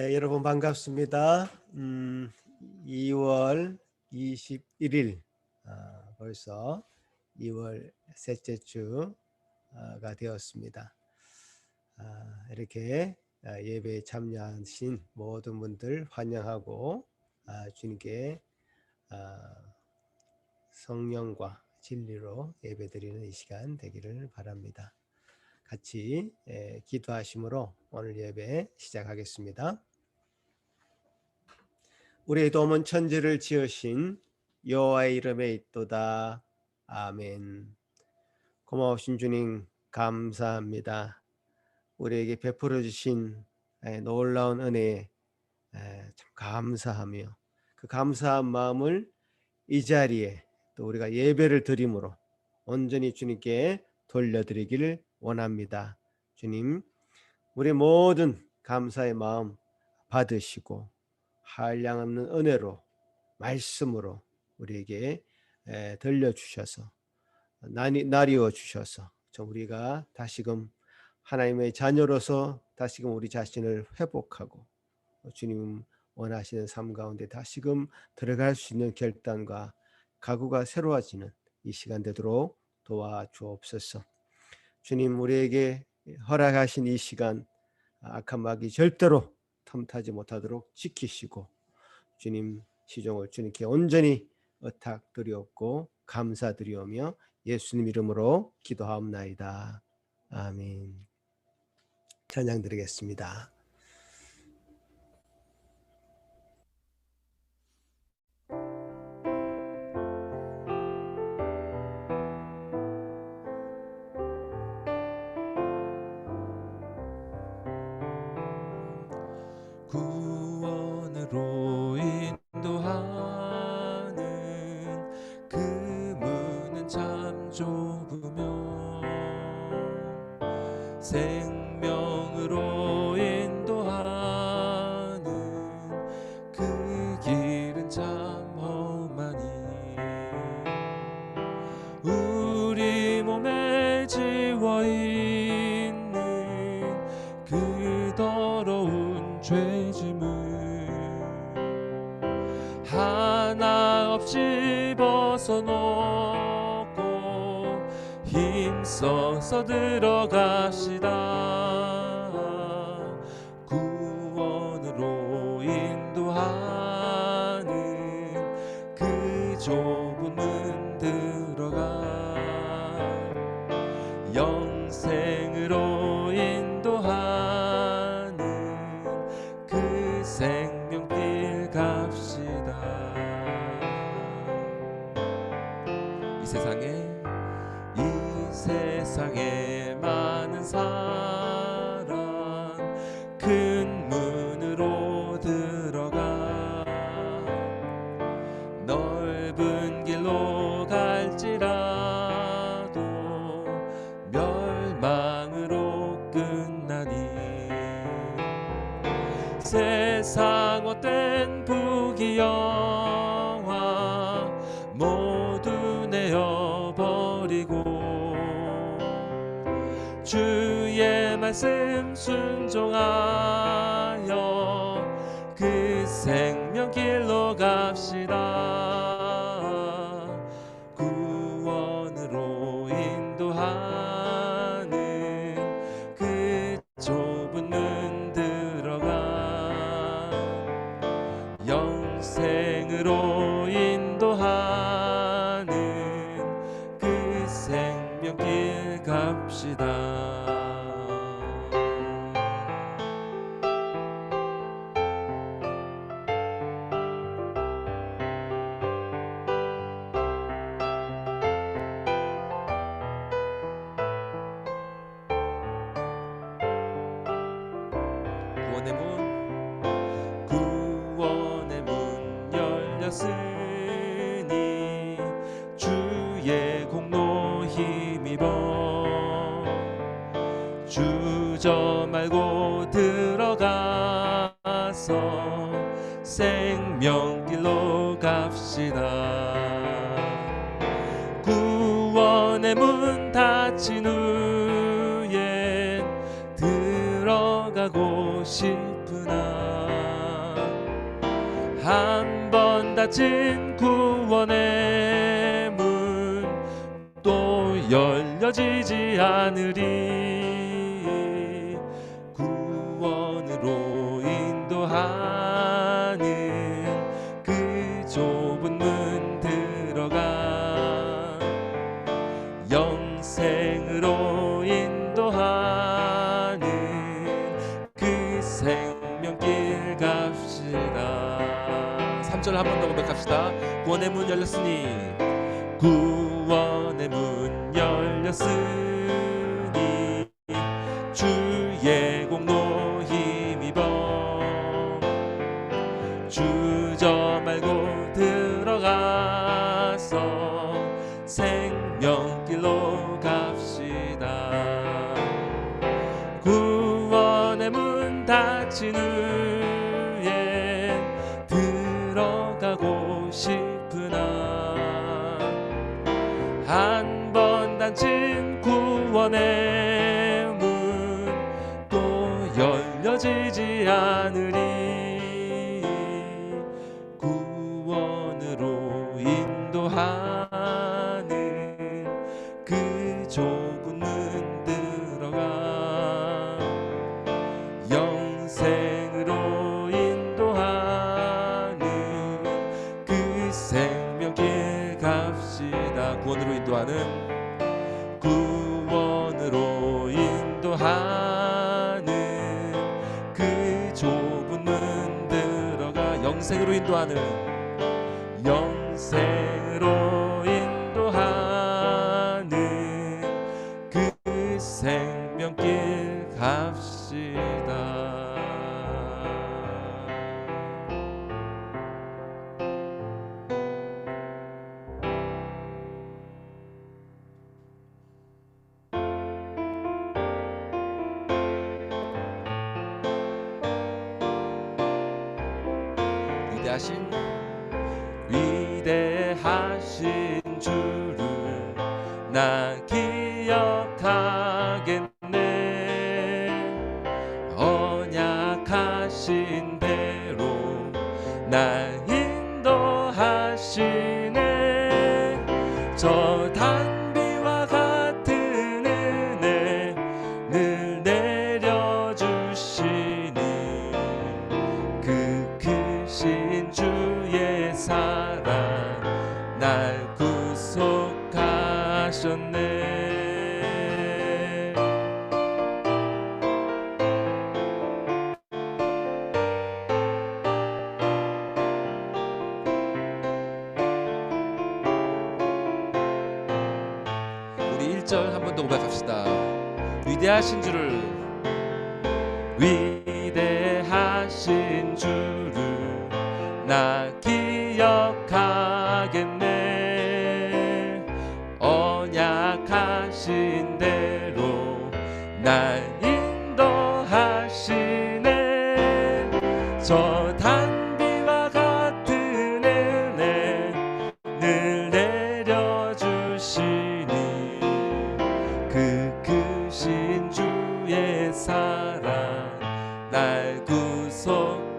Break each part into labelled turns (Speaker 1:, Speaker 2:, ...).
Speaker 1: 여러분 반갑습니다. 2월 21일 벌써 2월 셋째 주가 되었습니다. 이렇게 예배에 참여하신 모든 분들 환영하고 주님께 성령과 진리로 예배드리는 이 시간 되기를 바랍니다. 같이 기도하심으로 오늘 예배 시작하겠습니다. 우리의 도움은 천지를 지으신 여호와의 이름에 있도다. 아멘. 고마우신 주님 감사합니다. 우리에게 베풀어 주신 놀라운 은혜에 참 감사하며 그 감사한 마음을 이 자리에 또 우리가 예배를 드림으로 온전히 주님께 돌려드리기를 원합니다. 주님, 우리 모든 감사의 마음 받으시고 한량없는 은혜로 말씀으로 우리에게 들려주셔서 나뉘어 주셔서 우리가 다시금 하나님의 자녀로서 다시금 우리 자신을 회복하고 주님 원하시는 삶 가운데 다시금 들어갈 수 있는 결단과 각오가 새로워지는 이 시간 되도록 도와주옵소서. 주님, 우리에게 허락하신 이 시간 악한 마귀 절대로 틈타지 못하도록 지키시고 주님 시종을 주님께 온전히 의탁드리옵고 감사드리오며 예수님 이름으로 기도하옵나이다. 아멘. 찬양 드리겠습니다.
Speaker 2: 구원으로 인도하는 그 문은 참 좁으며 생명으로 인도하는 그 길은 참 험하니 우리 몸에 지워있는 그 더러운 죄짐을 하나 없이 벗어놓고 힘써서 들어갑시다. 구원으로 인도하는 그 좁은 문 들어가 영생으로 인도하는 그 생명길 갑시다. 이 세상에 많은 사람 큰 문으로 들어가 넓은 길로 갈지라도 멸망으로 끝나니 세상 헛된 부귀영화 모두 내어버리고 주의 말씀 순종하여 그 생명길로 갑시다. 구원으로 인도하는 그 좁은 문 들어가 영생으로 인도하는 그 생명길 갑시다. 구원의 문 열렸으니 주의 공로 힘입어 주저 말고 들어가서 생명길로 갑시다. 구원의 문 닫힌 후엔 들어가고 싶으나 닫힌 구원의 문 또 열려지지 않으리. 구원으로 인도하는 그 좁은 문 들어가 영생으로 인도하는 그 생명길 갑시다. 3절 한 번 더 고백합시다. 구원의 문 열렸으니, 구원의 문 열렸으니 주의 공로 힘입어 주저 말고 들어가서 생명길로 갑시다. 구원의 문 닫힌 후에 들어가고 싶으나 한 번 닫힌 구원의 문 또 열려지지 않으리. 구원으로 인도하는 그 좁은 문 들어가 영생으로 인도하는 그 생명길 갑시다. 구원으로 인도하는, 구원으로 인도하는 그 좁은 문 들어가 영생으로 인도하는, 영생으로 인도하는 그 생명길 갑시다. 위대하신 주를 나 기억하겠네. 언약하신 대로 나 인도하시네. 저 단비와 같은 은혜 늘 내려주시니 그 크신 주의 사랑 날 구속하셨네. 우리 1절 한 번 더 고백합시다. 위대하신 주를, 위대하신 주를 나 기억하겠네. 언약하신 대로 날 인도하시네. 저 단비와 같은 은혜 늘 내려주시니 그 크신 주의 사랑 날 구속하셨네.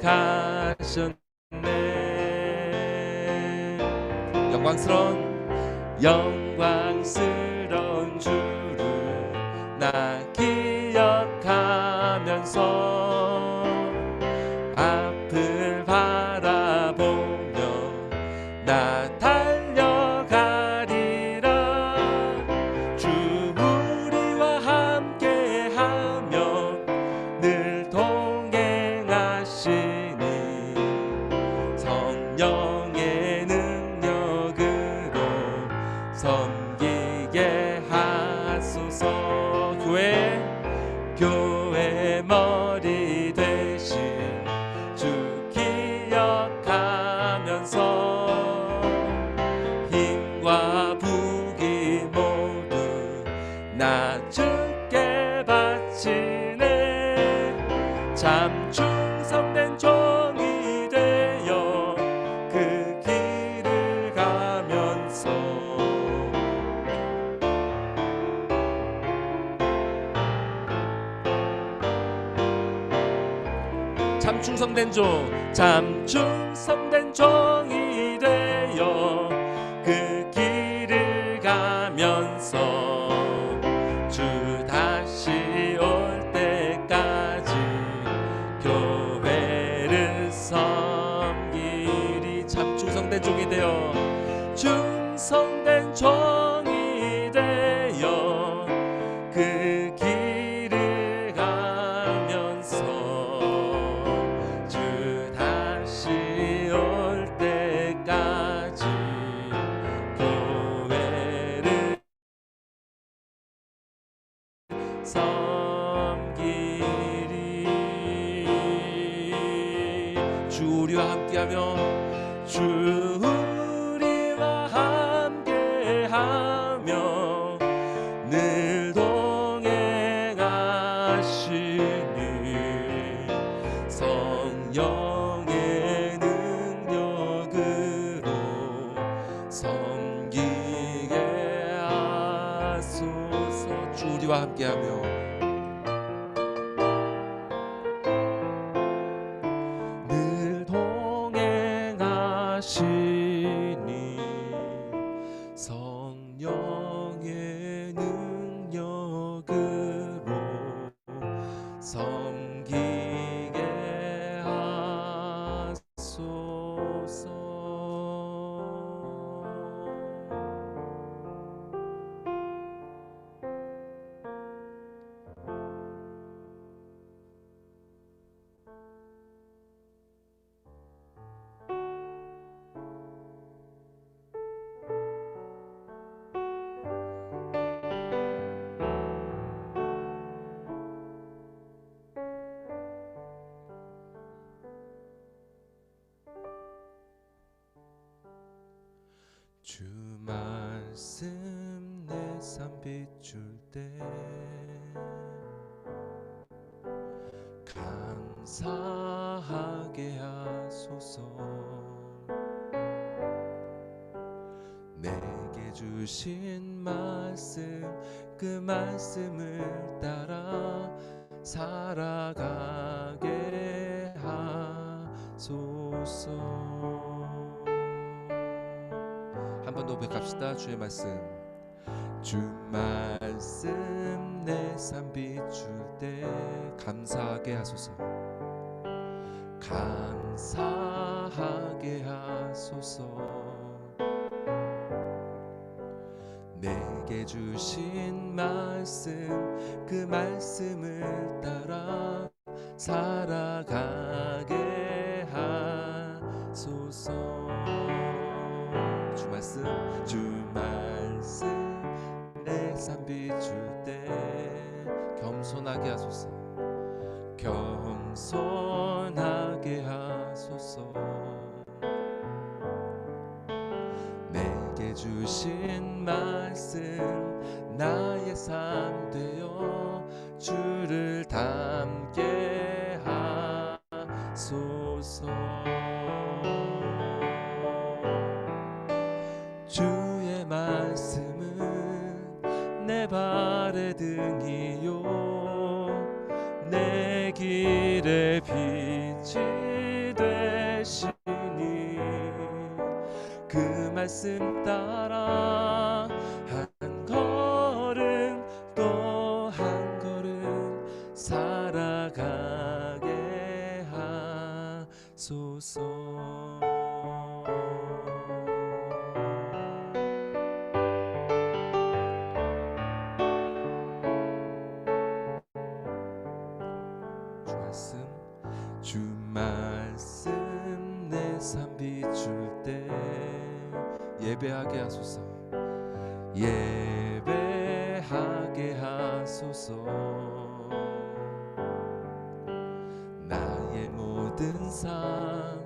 Speaker 2: 영광스러운 주를 나 기억하면서 앞을 바라보며 나 달려가리라. 주 우리와 함께하며 늘 동행하시니 성령의 능력으로 섬기게 하소서. 교회 머리 되신 주 기억하면서 힘과 부귀 모두 나 주께 바치네. 참 충성된 종이 되어 그 길을 가면서 참 충성된 종이 섬기리. 주 우리와 함께하며 주 우리와 함께하며 늘 동행하시니 성령의 능력으로 섬기게 하소서. 주 우리와 함께하며 늘 동행하시니 성령의 능력으로 섬기게 하소서. 주 말씀 내 삶 비출 때 감사하게 하소서. 내게 주신 말씀 그 말씀을 따라 살아가게 하소서. 한 번 더 고백합시다. 주의 말씀. 주 말씀 내 삶 비출 때 감사하게 하소서. 감사하게 하소서. 내게 주신 말씀 그 말씀을 따라 살아가게 하소서. 주 말씀 주 말씀 내 삶 비출 때 겸손하게 하소서. 겸손하게 하소서. 내게 주신 말씀 나의 삶 되어 주를 닮게 하소서. 주의 말씀은 내 발의 등이요 내 길의 빛이 되시니 그 말씀 따라 한 걸음 또 한 걸음 살아가게 하소서. 주 말씀 내 삶 비출 때 예배하게 하소서. 예배하게 하소서. 나의 모든 삶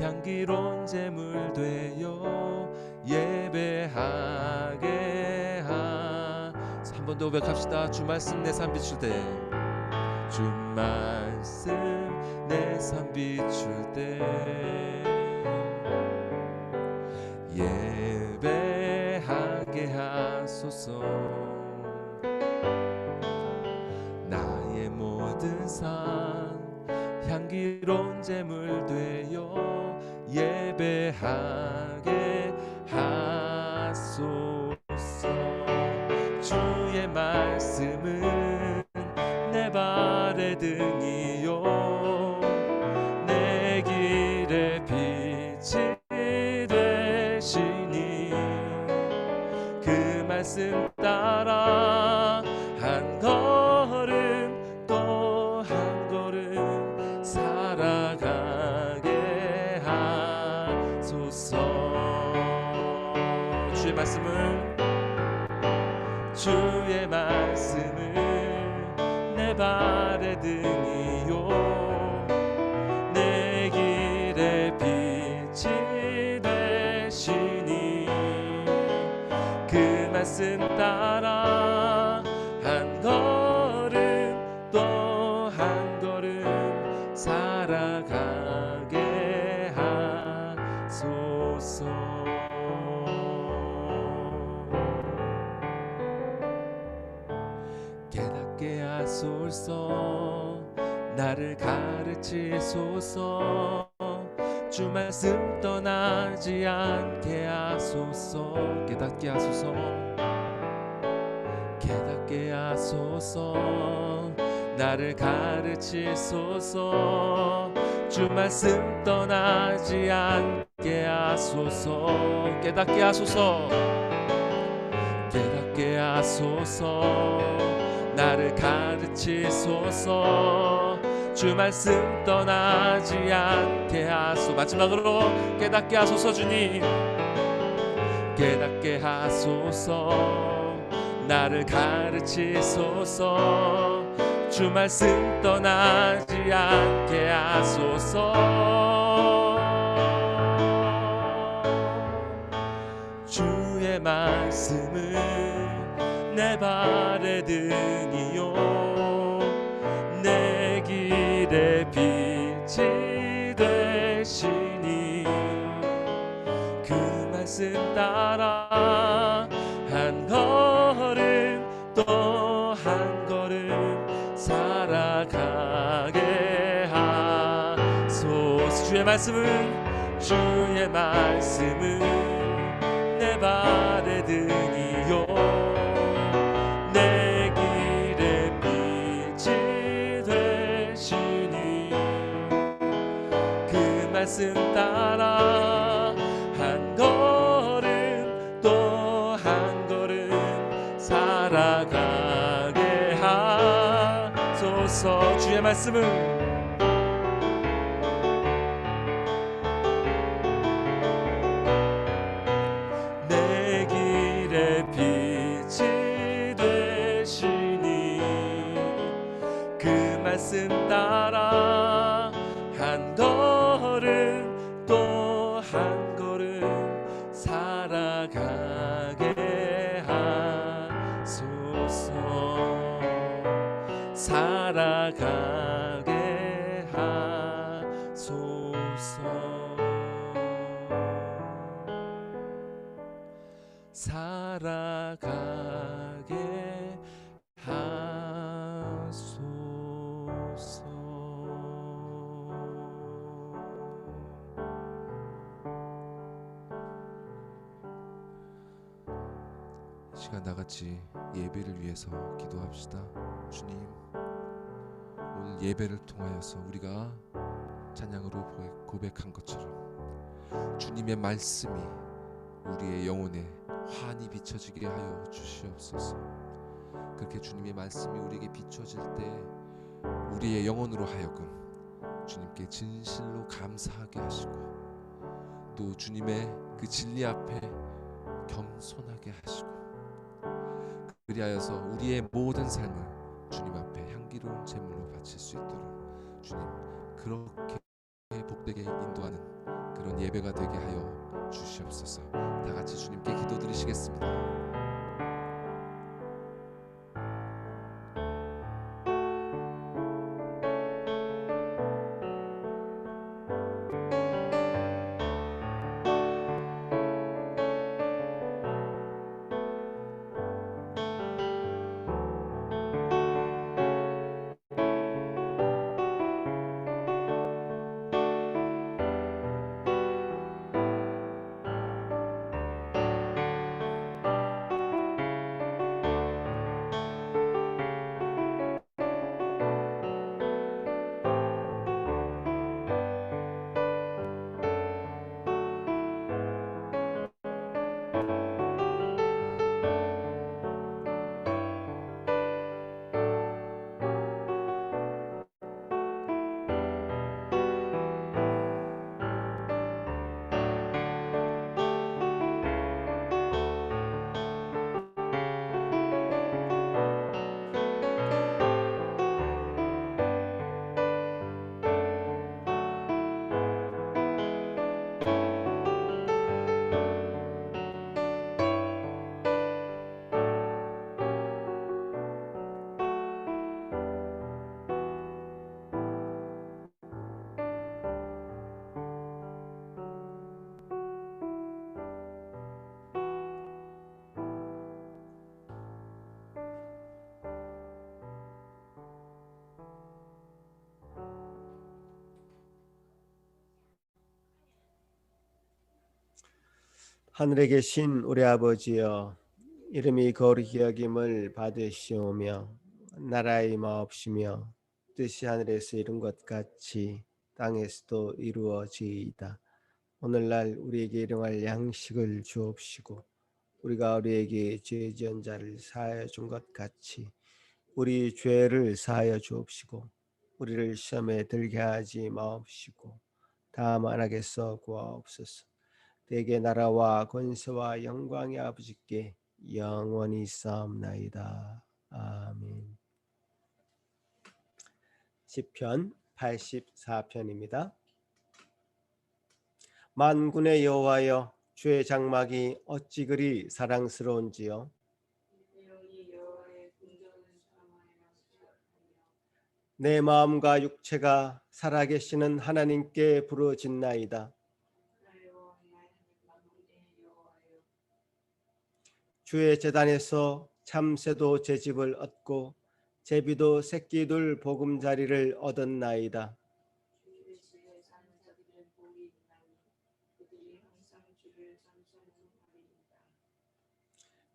Speaker 2: 향기로운 제물 되어 예배하게 하소서. 한 번 더 고백합시다. 주 말씀 내 삶 비출 때 주 말씀 내 삶 비출 때 예배하게 하소서. 나의 모든 삶 향기로운 제물 되어 예배하게 하소서. 주의 말씀은 내 발의 등이요 내 길의 빛이 되시니 그 말씀 따라 한 걸음 또 한 걸음 살아가게 하소서. 주의 말씀은 내 발의 등이요 내 길의 빛이 되시니 그 말씀 따라 한 걸음 또 한 걸음 살아가게 하소서. 깨닫게 하소서 나를 가르치소서 주 말씀 떠나지 않게 하소서. 깨닫게 하소서 깨닫게 하소서 나를 가르치소서 주 말씀 떠나지 않게 하소서. 깨닫게 하소서 깨닫게 하소서 나를 가르치소서 주 말씀 떠나지 않게 하소서. 마지막으로 깨닫게 하소서. 주님 깨닫게 하소서 나를 가르치소서 주 말씀 떠나지 않게 하소서. 주의 말씀은 내 발의 등이요 내 길의 빛이 되시니 그 말씀 따라 한 걸음 또 한 걸음 살아가게 하소서. 주의 말씀은 내 발의 등이요 내 길의 빛이 되시니 그 말씀 따라 한 걸음 또 한 걸음 살아가게 하소서. 주의 말씀은 내 길의 빛이 되시니 그 말씀 따라 한 걸음 또 한 걸음 살아가게 하소서. 살아가게 하소서. 살아가게 하소서. 이 시간 다같이 예배를 위해서 기도합시다. 주님, 오늘 예배를 통하여서 우리가 찬양으로 고백한 것처럼 주님의 말씀이 우리의 영혼에 환히 비춰지게 하여 주시옵소서. 그렇게 주님의 말씀이 우리에게 비춰질 때 우리의 영혼으로 하여금 주님께 진실로 감사하게 하시고 또 주님의 그 진리 앞에 겸손하게 하시고 그리하여서 우리의 모든 삶을 주님 앞에 향기로운 제물로 바칠 수 있도록 주님 그렇게 복되게 인도하는 그런 예배가 되게 하여 주시옵소서. 다 같이 주님께 기도드리시겠습니다.
Speaker 1: 하늘에 계신 우리 아버지여, 이름이 거룩히 여김을 받으시오며 나라의 마옵시며 뜻이 하늘에서 이룬 것 같이 땅에서도 이루어지이다. 오늘날 우리에게 일용할 양식을 주옵시고 우리가 우리에게 죄 지은 자를 사하여 준 것 같이 우리 죄를 사하여 주옵시고 우리를 시험에 들게 하지 마옵시고 다만 악에서 구하옵소서. 대개 나라와 권세와 영광의 아버지께 영원히 있사옵나이다. 아멘. 시편 84편입니다. 만군의 여호와여, 주의 장막이 어찌 그리 사랑스러운지요. 내 마음과 육체가 살아계시는 하나님께 부르짖나이다. 주의 제단에서 참새도 제 집을 얻고 제비도 새끼들 보금자리를 얻었나이다.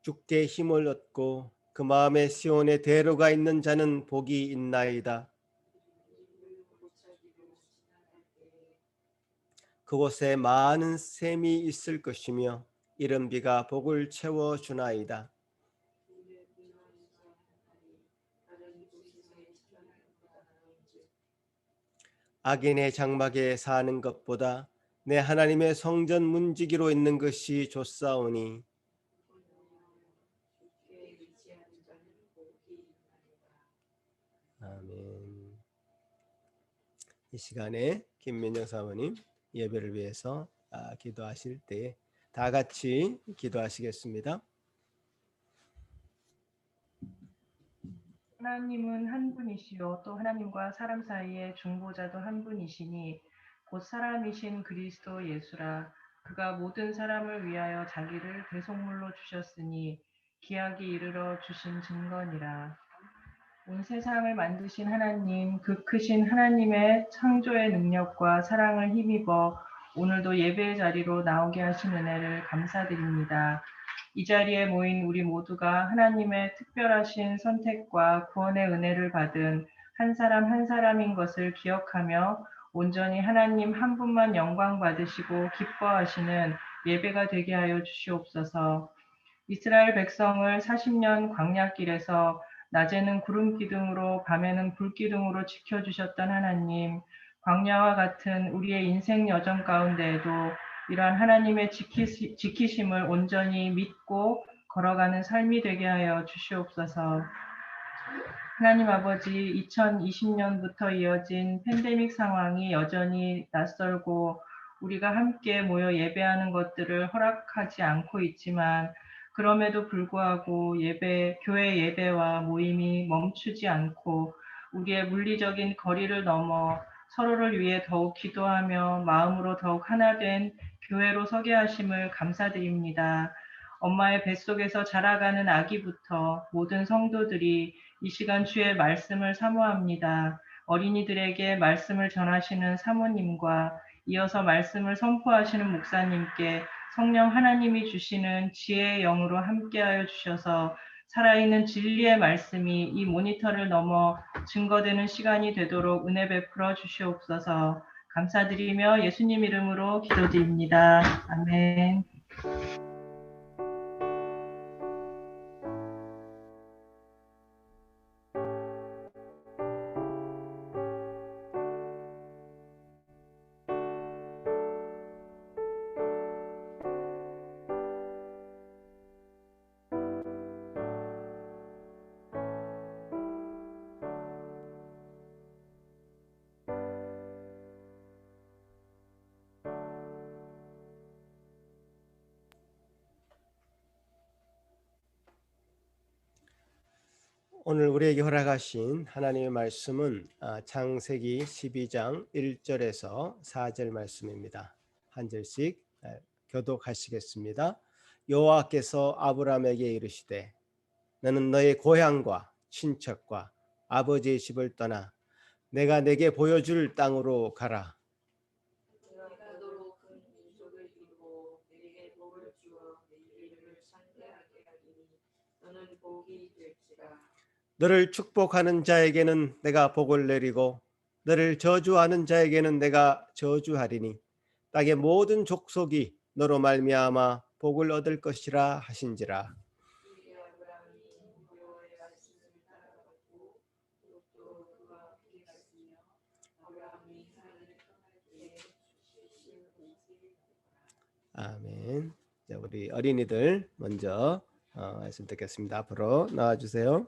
Speaker 1: 주께 힘을 얻고 그 마음에 시온에 대로가 있는 자는 복이 있나이다. 그곳에 많은 샘이 있을 것이며 이른 비가 복을 채워 주나이다. 악인의 장막에 사는 것보다 내 하나님의 성전 문지기로 있는 것이 좋사오니 아멘. 이 시간에 김민정 사모님 예배를 위해서 기도하실 때 다 같이 기도하시겠습니다.
Speaker 3: 하나님은 한 분이시요 또 하나님과 사람 사이의 중보자도 한 분이시니 곧 사람이신 그리스도 예수라. 그가 모든 사람을 위하여 자기를 대속물로 주셨으니 기약이 이르러 주신 증거니라. 온 세상을 만드신 하나님, 그 크신 하나님의 창조의 능력과 사랑을 힘입어 오늘도 예배의 자리로 나오게 하신 은혜를 감사드립니다. 이 자리에 모인 우리 모두가 하나님의 특별하신 선택과 구원의 은혜를 받은 한 사람 한 사람인 것을 기억하며 온전히 하나님 한 분만 영광 받으시고 기뻐하시는 예배가 되게 하여 주시옵소서. 이스라엘 백성을 40년 광야길에서 낮에는 구름 기둥으로 밤에는 불 기둥으로 지켜주셨던 하나님, 광야와 같은 우리의 인생 여정 가운데에도 이러한 하나님의 지키심을 온전히 믿고 걸어가는 삶이 되게 하여 주시옵소서. 하나님 아버지, 2020년부터 이어진 팬데믹 상황이 여전히 낯설고 우리가 함께 모여 예배하는 것들을 허락하지 않고 있지만 그럼에도 불구하고 교회 예배와 모임이 멈추지 않고 우리의 물리적인 거리를 넘어 서로를 위해 더욱 기도하며 마음으로 더욱 하나 된 교회로 서게 하심을 감사드립니다. 엄마의 뱃속에서 자라가는 아기부터 모든 성도들이 이 시간 주의 말씀을 사모합니다. 어린이들에게 말씀을 전하시는 사모님과 이어서 말씀을 선포하시는 목사님께 성령 하나님이 주시는 지혜의 영으로 함께하여 주셔서 살아있는 진리의 말씀이 이 모니터를 넘어 증거되는 시간이 되도록 은혜 베풀어 주시옵소서. 감사드리며 예수님 이름으로 기도드립니다. 아멘.
Speaker 1: 오늘 우리에게 허락하신 하나님의 말씀은 창세기 12장 1절에서 4절 말씀입니다. 한 절씩 교독하시겠습니다. 여호와께서 아브라함에게 이르시되 너는 너의 고향과 친척과 아버지의 집을 떠나 내가 내게 보여줄 땅으로 가라. 너를 축복하는 자에게는 내가 복을 내리고 너를 저주하는 자에게는 내가 저주하리니 땅의 모든 족속이 너로 말미암아 복을 얻을 것이라 하신지라. 아멘. 자, 우리 어린이들 먼저 말씀 듣겠습니다. 앞으로 나와주세요.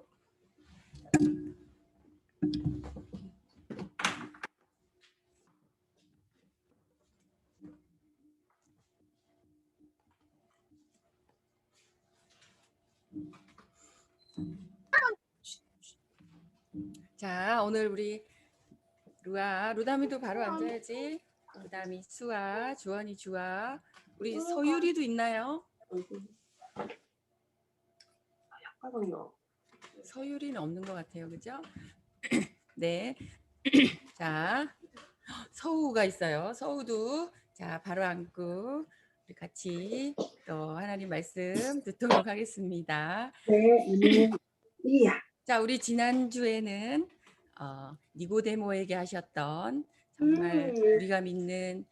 Speaker 4: 자, 오늘 우리 루다미도 바로 앉아야지. 그다음에 수아, 주원이 주아, 우리 서유리도 있나요? 서유리는 없는 것 같아요, 그죠? 네. 자, 서우가 있어요. 서우도 자 바로 앉고 우리 같이 또 하나님 말씀 듣도록 하겠습니다.
Speaker 5: 네, 이야.
Speaker 4: 자, 우리 지난주에는 니고데모에게 하셨던 정말 우리가 믿는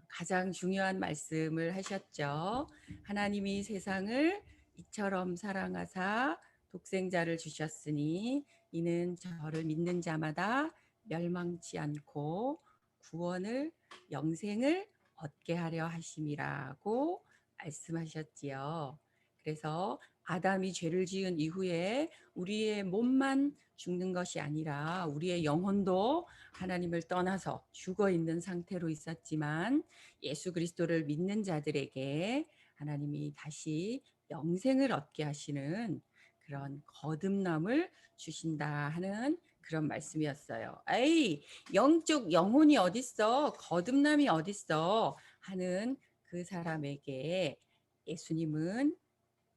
Speaker 4: 가장 중요한 말씀을 하셨죠. 하나님이 세상을 이처럼 사랑하사 독생자를 주셨으니 이는 저를 믿는 자마다 멸망치 않고 구원을 영생을 얻게 하려 하심이라고 말씀하셨지요. 그래서 아담이 죄를 지은 이후에 우리의 몸만 죽는 것이 아니라 우리의 영혼도 하나님을 떠나서 죽어 있는 상태로 있었지만 예수 그리스도를 믿는 자들에게 하나님이 다시 영생을 얻게 하시는 그런 거듭남을 주신다 하는 그런 말씀이었어요. 에이, 영적 영혼이 어딨어? 거듭남이 어딨어? 하는 그 사람에게 예수님은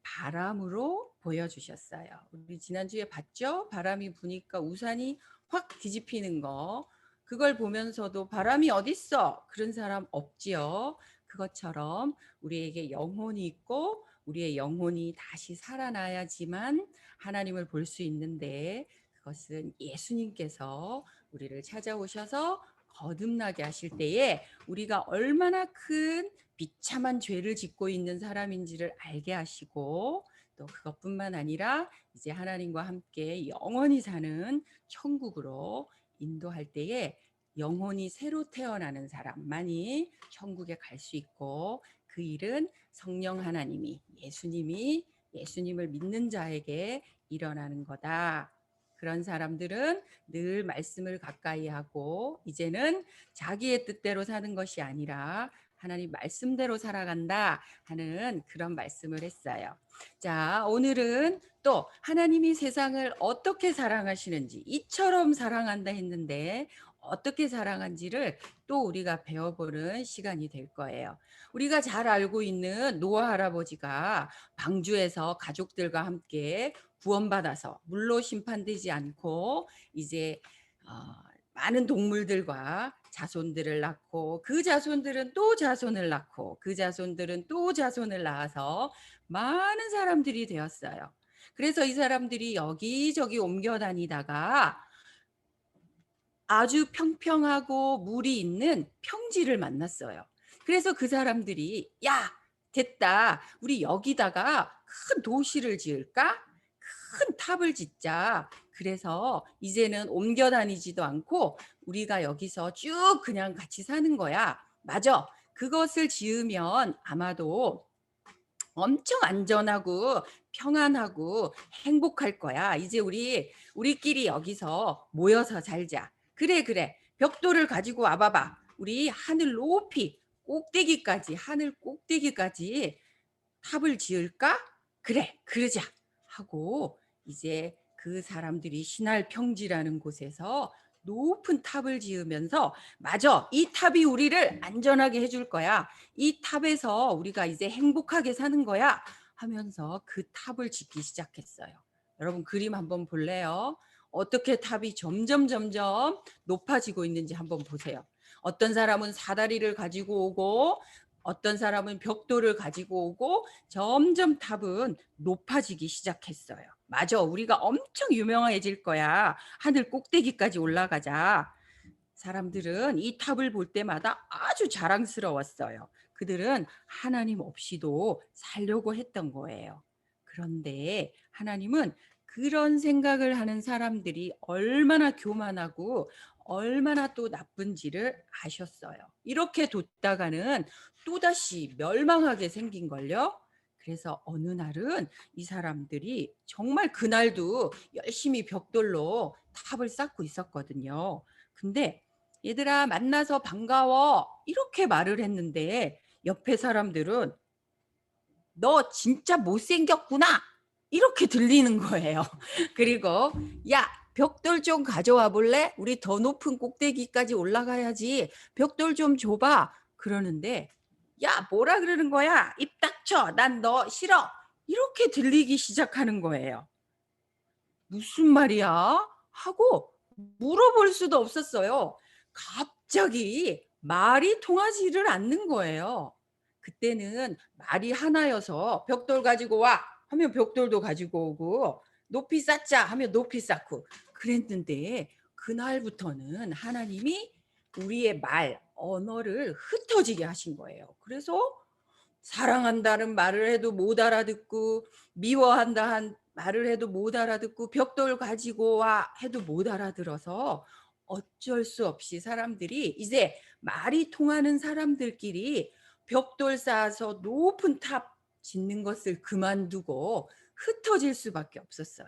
Speaker 4: 바람으로 보여주셨어요. 우리 지난주에 봤죠? 바람이 부니까 우산이 확 뒤집히는 거. 그걸 보면서도 바람이 어딨어? 그런 사람 없지요. 그것처럼 우리에게 영혼이 있고 우리의 영혼이 다시 살아나야지만 하나님을 볼 수 있는데 그것은 예수님께서 우리를 찾아오셔서 거듭나게 하실 때에 우리가 얼마나 큰 비참한 죄를 짓고 있는 사람인지를 알게 하시고 또 그것뿐만 아니라 이제 하나님과 함께 영원히 사는 천국으로 인도할 때에 영혼이 새로 태어나는 사람만이 천국에 갈 수 있고 그 일은 성령 하나님이 예수님이 예수님을 믿는 자에게 일어나는 거다. 그런 사람들은 늘 말씀을 가까이 하고 이제는 자기의 뜻대로 사는 것이 아니라 하나님 말씀대로 살아간다 하는 그런 말씀을 했어요. 자, 오늘은 또 하나님이 세상을 어떻게 사랑하시는지 이처럼 사랑한다 했는데 어떻게 사랑한지를 또 우리가 배워보는 시간이 될 거예요. 우리가 잘 알고 있는 노아 할아버지가 방주에서 가족들과 함께 구원받아서 물로 심판되지 않고 이제 많은 동물들과 자손들을 낳고 그 자손들은 또 자손을 낳고 그 자손들은 또 자손을 낳아서 많은 사람들이 되었어요. 그래서 이 사람들이 여기저기 옮겨 다니다가 아주 평평하고 물이 있는 평지를 만났어요. 그래서 그 사람들이 야, 됐다. 우리 여기다가 큰 도시를 지을까? 큰 탑을 짓자. 그래서 이제는 옮겨 다니지도 않고 우리가 여기서 쭉 그냥 같이 사는 거야. 맞아. 그것을 지으면 아마도 엄청 안전하고 평안하고 행복할 거야. 이제 우리끼리 여기서 모여서 살자. 그래. 벽돌을 가지고 와봐봐. 우리 하늘 높이 하늘 꼭대기까지 탑을 지을까? 그래, 그러자 하고 이제 그 사람들이 신할 평지라는 곳에서 높은 탑을 지으면서 맞아, 이 탑이 우리를 안전하게 해줄 거야. 이 탑에서 우리가 이제 행복하게 사는 거야 하면서 그 탑을 짓기 시작했어요. 여러분 그림 한번 볼래요? 어떻게 탑이 점점 높아지고 있는지 한번 보세요. 어떤 사람은 사다리를 가지고 오고 어떤 사람은 벽돌을 가지고 오고 점점 탑은 높아지기 시작했어요. 맞아, 우리가 엄청 유명해질 거야. 하늘 꼭대기까지 올라가자. 사람들은 이 탑을 볼 때마다 아주 자랑스러웠어요. 그들은 하나님 없이도 살려고 했던 거예요. 그런데 하나님은 그런 생각을 하는 사람들이 얼마나 교만하고 얼마나 또 나쁜지를 아셨어요. 이렇게 뒀다가는 또다시 멸망하게 생긴 걸요. 그래서 어느 날은 이 사람들이 정말 그날도 열심히 벽돌로 탑을 쌓고 있었거든요. 근데 얘들아 만나서 반가워 이렇게 말을 했는데 옆에 사람들은 너 진짜 못생겼구나 이렇게 들리는 거예요. 그리고 야 벽돌 좀 가져와 볼래? 우리 더 높은 꼭대기까지 올라가야지. 벽돌 좀 줘봐. 그러는데 야 뭐라 그러는 거야? 입 닥쳐. 난 너 싫어. 이렇게 들리기 시작하는 거예요. 무슨 말이야? 하고 물어볼 수도 없었어요. 갑자기 말이 통하지를 않는 거예요. 그때는 말이 하나여서 벽돌 가지고 와 하면 벽돌도 가지고 오고 높이 쌓자 하면 높이 쌓고 그랬는데 그날부터는 하나님이 우리의 말, 언어를 흩어지게 하신 거예요. 그래서 사랑한다는 말을 해도 못 알아듣고 미워한다 한 말을 해도 못 알아듣고 벽돌 가지고 와 해도 못 알아들어서 어쩔 수 없이 사람들이 이제 말이 통하는 사람들끼리 벽돌 쌓아서 높은 탑 짓는 것을 그만두고 흩어질 수밖에 없었어요.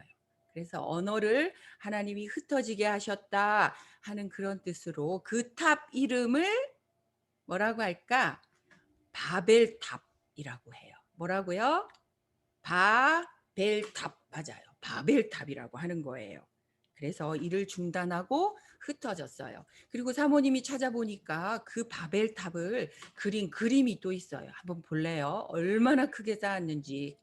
Speaker 4: 그래서 언어를 하나님이 흩어지게 하셨다 하는 그런 뜻으로 그 탑 이름을 뭐라고 할까? 바벨탑이라고 해요. 뭐라고요? 바벨탑 맞아요. 바벨탑이라고 하는 거예요. 그래서 일을 중단하고 흩어졌어요. 그리고 사모님이 찾아보니까 그 바벨탑을 그린 그림이 또 있어요. 한번 볼래요? 얼마나 크게 쌓았는지.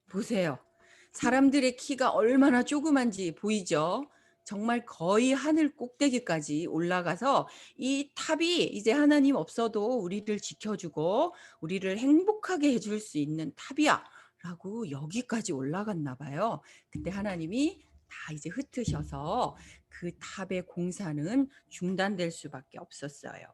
Speaker 4: 보세요. 사람들의 키가 얼마나 조그만지 보이죠? 정말 거의 하늘 꼭대기까지 올라가서 이 탑이 이제 하나님 없어도 우리를 지켜주고 우리를 행복하게 해줄 수 있는 탑이야 라고 여기까지 올라갔나 봐요. 근데 하나님이 다 이제 흩으셔서 그 탑의 공사는 중단될 수밖에 없었어요.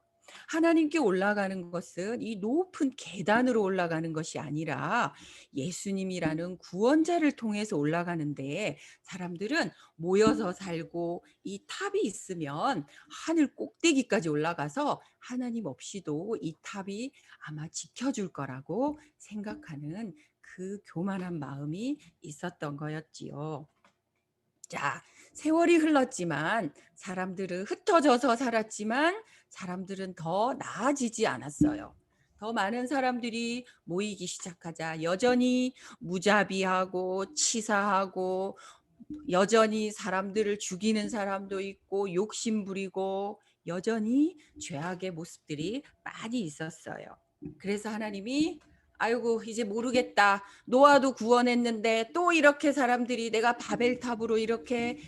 Speaker 4: 하나님께 올라가는 것은 이 높은 계단으로 올라가는 것이 아니라 예수님이라는 구원자를 통해서 올라가는데 사람들은 모여서 살고 이 탑이 있으면 하늘 꼭대기까지 올라가서 하나님 없이도 이 탑이 아마 지켜줄 거라고 생각하는 그 교만한 마음이 있었던 거였지요. 자, 세월이 흘렀지만 사람들은 흩어져서 살았지만 사람들은 더 나아지지 않았어요. 더 많은 사람들이 모이기 시작하자 여전히 무자비하고 치사하고 여전히 사람들을 죽이는 사람도 있고 욕심 부리고 여전히 죄악의 모습들이 많이 있었어요. 그래서 하나님이 아이고 이제 모르겠다. 노아도 구원했는데 또 이렇게 사람들이 내가 바벨탑으로 이렇게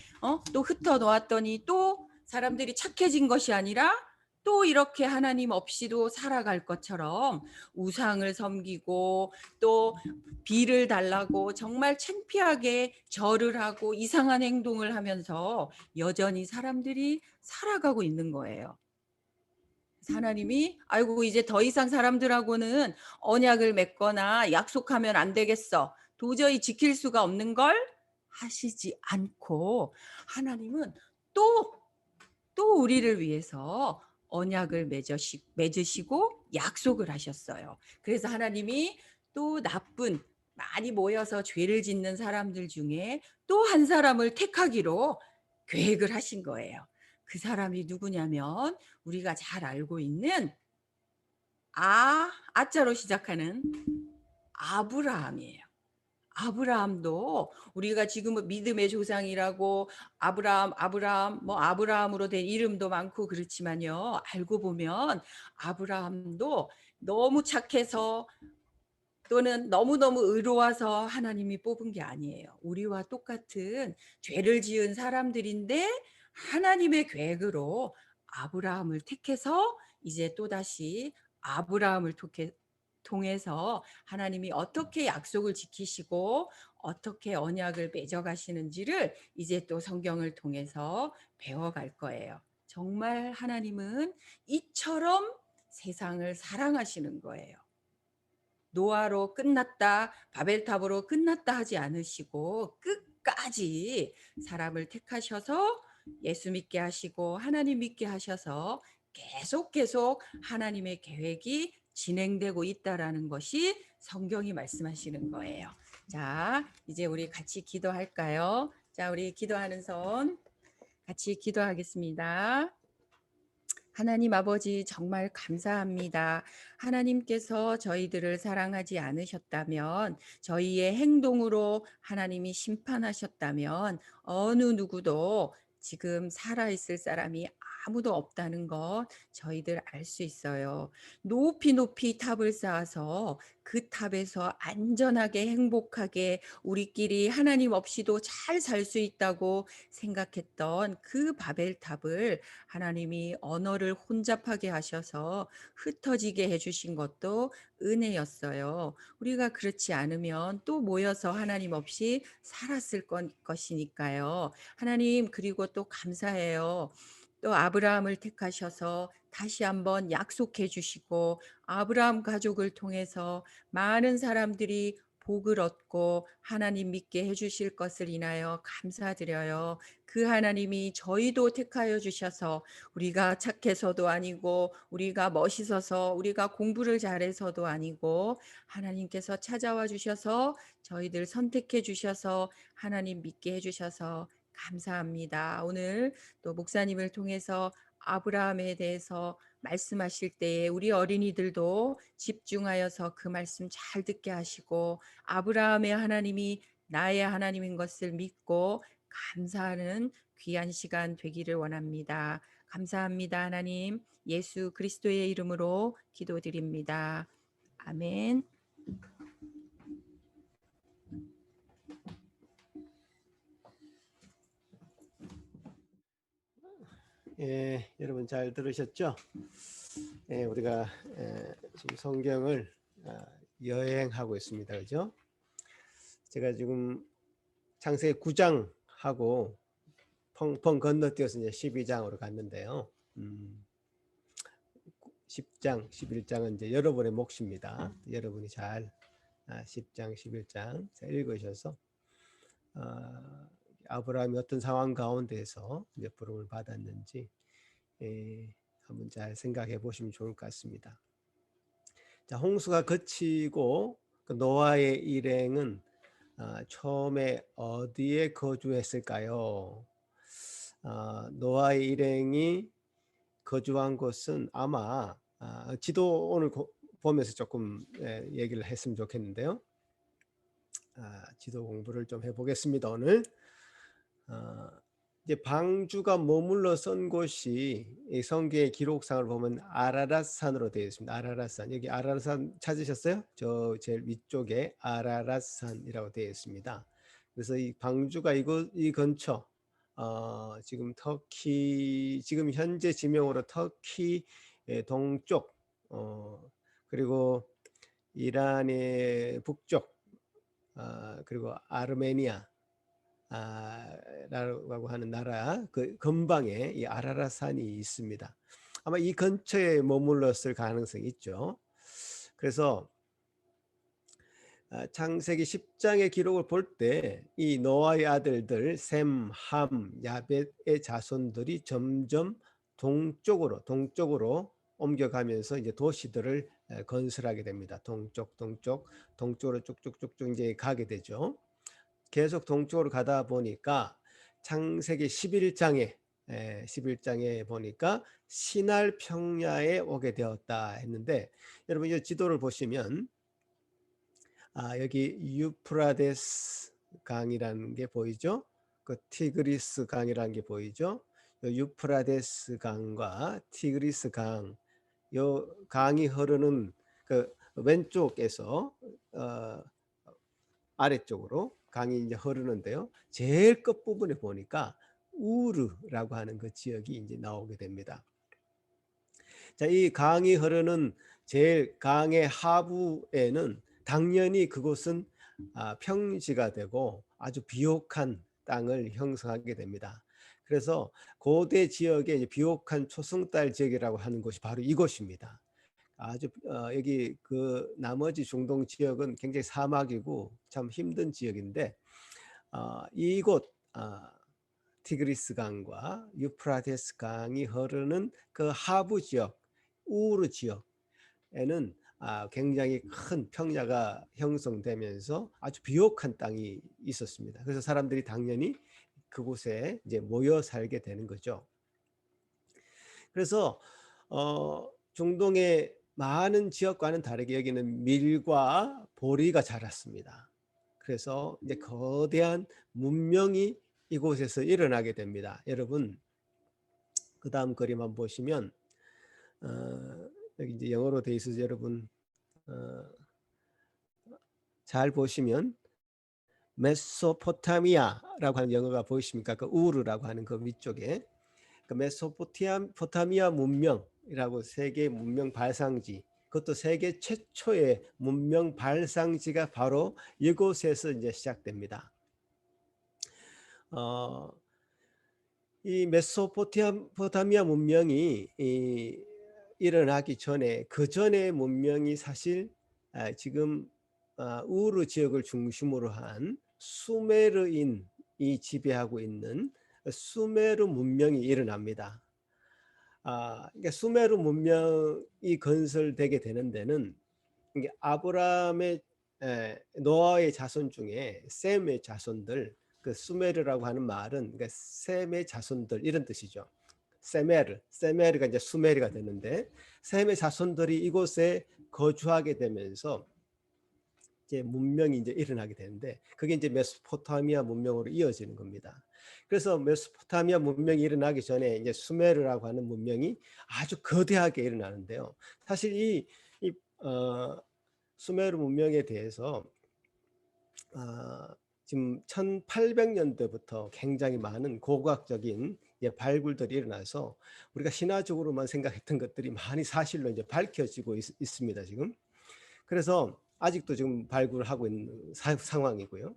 Speaker 4: 또 흩어 놓았더니 또 사람들이 착해진 것이 아니라 또 이렇게 하나님 없이도 살아갈 것처럼 우상을 섬기고 또 비를 달라고 정말 창피하게 절을 하고 이상한 행동을 하면서 여전히 사람들이 살아가고 있는 거예요. 하나님이 아이고 이제 더 이상 사람들하고는 언약을 맺거나 약속하면 안 되겠어. 도저히 지킬 수가 없는 걸 하시지 않고 하나님은 또 우리를 위해서 언약을 맺으시고 약속을 하셨어요. 그래서 하나님이 또 나쁜 많이 모여서 죄를 짓는 사람들 중에 또 한 사람을 택하기로 계획을 하신 거예요. 그 사람이 누구냐면 우리가 잘 알고 있는 아자로 시작하는 아브라함이에요. 아브라함도 우리가 지금은 믿음의 조상이라고 아브라함 뭐 아브라함으로 된 이름도 많고 그렇지만요. 알고 보면 아브라함도 너무 착해서 또는 너무너무 의로워서 하나님이 뽑은 게 아니에요. 우리와 똑같은 죄를 지은 사람들인데 하나님의 계획으로 아브라함을 택해서 이제 또다시 아브라함을 통해서 하나님이 어떻게 약속을 지키시고 어떻게 언약을 맺어 가시는지를 이제 또 성경을 통해서 배워갈 거예요. 정말 하나님은 이처럼 세상을 사랑하시는 거예요. 노아로 끝났다, 바벨탑으로 끝났다 하지 않으시고 끝까지 사람을 택하셔서 예수 믿게 하시고 하나님 믿게 하셔서 계속 하나님의 계획이 진행되고 있다라는 것이 성경이 말씀하시는 거예요. 자, 이제 우리 같이 기도할까요? 자, 우리 기도하는 손 같이 기도하겠습니다. 하나님 아버지 정말 감사합니다. 하나님께서 저희들을 사랑하지 않으셨다면, 저희의 행동으로 하나님이 심판하셨다면 어느 누구도 지금 살아있을 사람이 아무도 없다는 것 저희들 알 수 있어요. 높이 탑을 쌓아서 그 탑에서 안전하게 행복하게 우리끼리 하나님 없이도 잘 살 수 있다고 생각했던 그 바벨탑을 하나님이 언어를 혼잡하게 하셔서 흩어지게 해주신 것도 은혜였어요. 우리가 그렇지 않으면 또 모여서 하나님 없이 살았을 것이니까요. 하나님, 그리고 또 감사해요. 또 아브라함을 택하셔서 다시 한번 약속해 주시고 아브라함 가족을 통해서 많은 사람들이 복을 얻고 하나님 믿게 해주실 것을 인하여 감사드려요. 그 하나님이 저희도 택하여 주셔서 우리가 착해서도 아니고 우리가 멋있어서 우리가 공부를 잘해서도 아니고 하나님께서 찾아와 주셔서 저희들 선택해 주셔서 하나님 믿게 해주셔서 감사합니다. 오늘 또 목사님을 통해서 아브라함에 대해서 말씀하실 때에 우리 어린이들도 집중하여서 그 말씀 잘 듣게 하시고 아브라함의 하나님이 나의 하나님인 것을 믿고 감사하는 귀한 시간 되기를 원합니다. 감사합니다. 하나님, 예수 그리스도의 이름으로 기도드립니다. 아멘.
Speaker 1: 예, 여러분 잘 들으셨죠? 예, 우리가 지금 성경을 여행하고 있습니다. 그죠? 제가 지금 창세기 9장하고 펑펑 건너뛰어서 이제 12장으로 갔는데요. 10장, 11장은 이제 여러분의 몫입니다. 여러분이 잘 10장, 11장 잘 읽으셔서 아브라함이 어떤 상황 가운데서 이제 부름을 받았는지 한번 잘 생각해 보시면 좋을 것 같습니다. 자, 홍수가 그치고 그 노아의 일행은 처음에 어디에 거주했을까요? 노아의 일행이 거주한 곳은 아마 지도 오늘 보면서 조금 얘기를 했으면 좋겠는데요. 지도 공부를 좀 해보겠습니다. 오늘 이제 방주가 머물러 선 곳이 이 성경의 기록상을 보면 아라랏산으로 되어 있습니다. 아라랏산, 여기 아라랏산 찾으셨어요? 저 제일 위쪽에 아라랏산이라고 되어 있습니다. 그래서 이 방주가 이 근처 지금 터키, 지금 현재 지명으로 터키 동쪽 그리고 이란의 북쪽 그리고 아르메니아 라고 하는 나라 그 근방에 이 아라랏산이 있습니다. 아마 이 근처에 머물렀을 가능성이 있죠. 그래서 창세기 10장의 기록을 볼 때 이 노아의 아들들 셈, 함, 야벳의 자손들이 점점 동쪽으로 옮겨가면서 이제 도시들을 건설하게 됩니다. 동쪽으로 쭉쭉쭉쭉 이제 가게 되죠. 계속 동쪽으로 가다 보니까 창세기 11장에 보니까 시날 평야에 오게 되었다 했는데, 여러분 이 지도를 보시면 여기 유프라데스 강이라는 게 보이죠? 그 티그리스 강이라는 게 보이죠? 유프라데스 강과 티그리스 강, 요 강이 흐르는 그 왼쪽에서 아래쪽으로 강이 이제 흐르는데요. 제일 끝부분에 보니까 우르라고 하는 그 지역이 이제 나오게 됩니다. 자, 이 강이 흐르는 제일 강의 하부에는 당연히 그곳은 평지가 되고 아주 비옥한 땅을 형성하게 됩니다. 그래서 고대 지역의 이제 비옥한 초승달 지역이라고 하는 곳이 바로 이곳입니다. 아주 여기 그 나머지 중동 지역은 굉장히 사막이고 참 힘든 지역인데 이곳 티그리스 강과 유프라테스 강이 흐르는 그 하부 지역, 우르 지역에는 굉장히 큰 평야가 형성되면서 아주 비옥한 땅이 있었습니다. 그래서 사람들이 당연히 그곳에 이제 모여 살게 되는 거죠. 그래서 중동의 많은 지역과는 다르게 여기는 밀과 보리가 자랐습니다. 그래서 이제 거대한 문명이 이곳에서 일어나게 됩니다. 여러분, 그 다음 그림 한번 보시면 여기 이제 영어로 돼 있어서 여러분 잘 보시면 메소포타미아라고 하는 영어가 보이십니까? 그 우르라고 하는 그 위쪽에 그 메소포타미아 문명이라고 세계 문명 발상지, 그것도 세계 최초의 문명 발상지가 바로 이곳에서 이제 시작됩니다. 이 메소포타미아 문명이 일어나기 전에 그 전에 문명이 사실 지금 우르 지역을 중심으로 한 수메르인이 지배하고 있는 수메르 문명이 일어납니다. 그러니까 수메르 문명이 건설되게 되는 데는 이게 아브라함의 노아의 자손 중에 셈의 자손들, 그 수메르라고 하는 말은 그러니까 셈의 자손들 이런 뜻이죠. 세메르가 이제 수메르가 되는데 셈의 자손들이 이곳에 거주하게 되면서 이제 문명이 이제 일어나게 되는데 그게 이제 메소포타미아 문명으로 이어지는 겁니다. 그래서 메소포타미아 문명이 일어나기 전에 이제 수메르라고 하는 문명이 아주 거대하게 일어나는데요. 사실 이 수메르 문명에 대해서 지금 1800년대부터 굉장히 많은 고고학적인 발굴들이 일어나서 우리가 신화적으로만 생각했던 것들이 많이 사실로 이제 밝혀지고 있습니다, 지금. 그래서 아직도 지금 발굴하고 있는 상황이고요.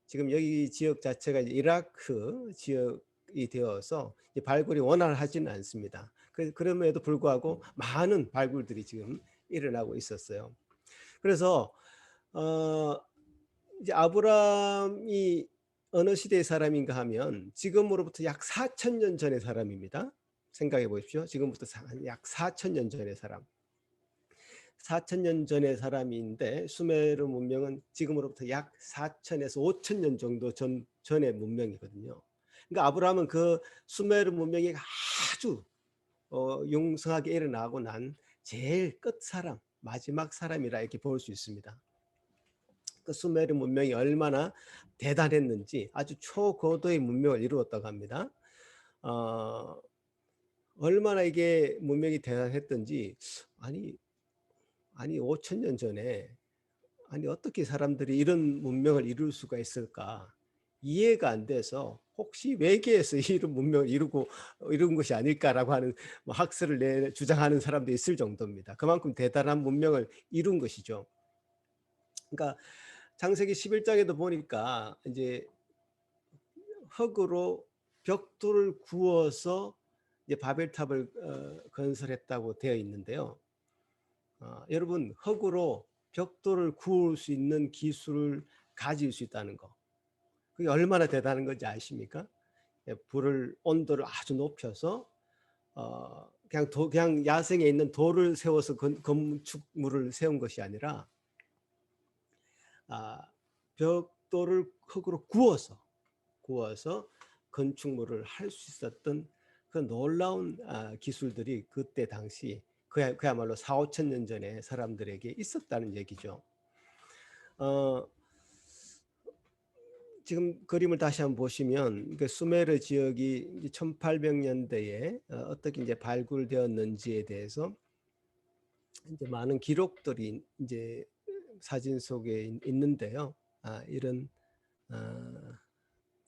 Speaker 1: 지금 여기 지역 자체가 이제 이라크 지역이 되어서 발굴이 원활하지는 않습니다. 그럼에도 불구하고 많은 발굴들이 지금 일어나고 있었어요. 그래서 이제 아브라함이 어느 시대의 사람인가 하면 지금으로부터 약 4,000년 전의 사람입니다. 생각해 보십시오. 지금부터 약 4,000년 전의 사람. 4,000년 전의 사람인데 수메르 문명은 지금으로부터 약 4,000에서 5,000년 정도 전의 문명이거든요. 그러니까 아브라함은 그 수메르 문명이 아주 용성하게 일어나고 난 제일 끝 사람, 마지막 사람이라 이렇게 볼 수 있습니다. 그 수메르 문명이 얼마나 대단했는지 아주 초고도의 문명을 이루었다고 합니다. 얼마나 이게 문명이 대단했던지 아니 5,000년 전에 어떻게 사람들이 이런 문명을 이룰 수가 있을까 이해가 안 돼서 혹시 외계에서 이런 문명을 이룬 것이 아닐까라고 하는 학설을 주장하는 사람도 있을 정도입니다. 그만큼 대단한 문명을 이룬 것이죠. 그러니까 창세기 11장에도 보니까 이제 흙으로 벽돌을 구워서 이제 바벨탑을 건설했다고 되어 있는데요. 여러분 흙으로 벽돌을 구울 수 있는 기술을 가질 수 있다는 거, 그게 얼마나 대단한 건지 아십니까? 불을 온도를 아주 높여서 그냥 야생에 있는 돌을 세워서 건축물을 세운 것이 아니라 벽돌을 흙으로 구워서 건축물을 할 수 있었던 그 놀라운 기술들이 그때 당시 그야말로 4,000~5,000년 전에 사람들에게 있었다는 얘기죠. 지금 그림을 다시 한번 보시면 그 수메르 지역이 1800년대에 어떻게 이제 발굴되었는지에 대해서 이제 많은 기록들이 이제 사진 속에 있는데요. 이런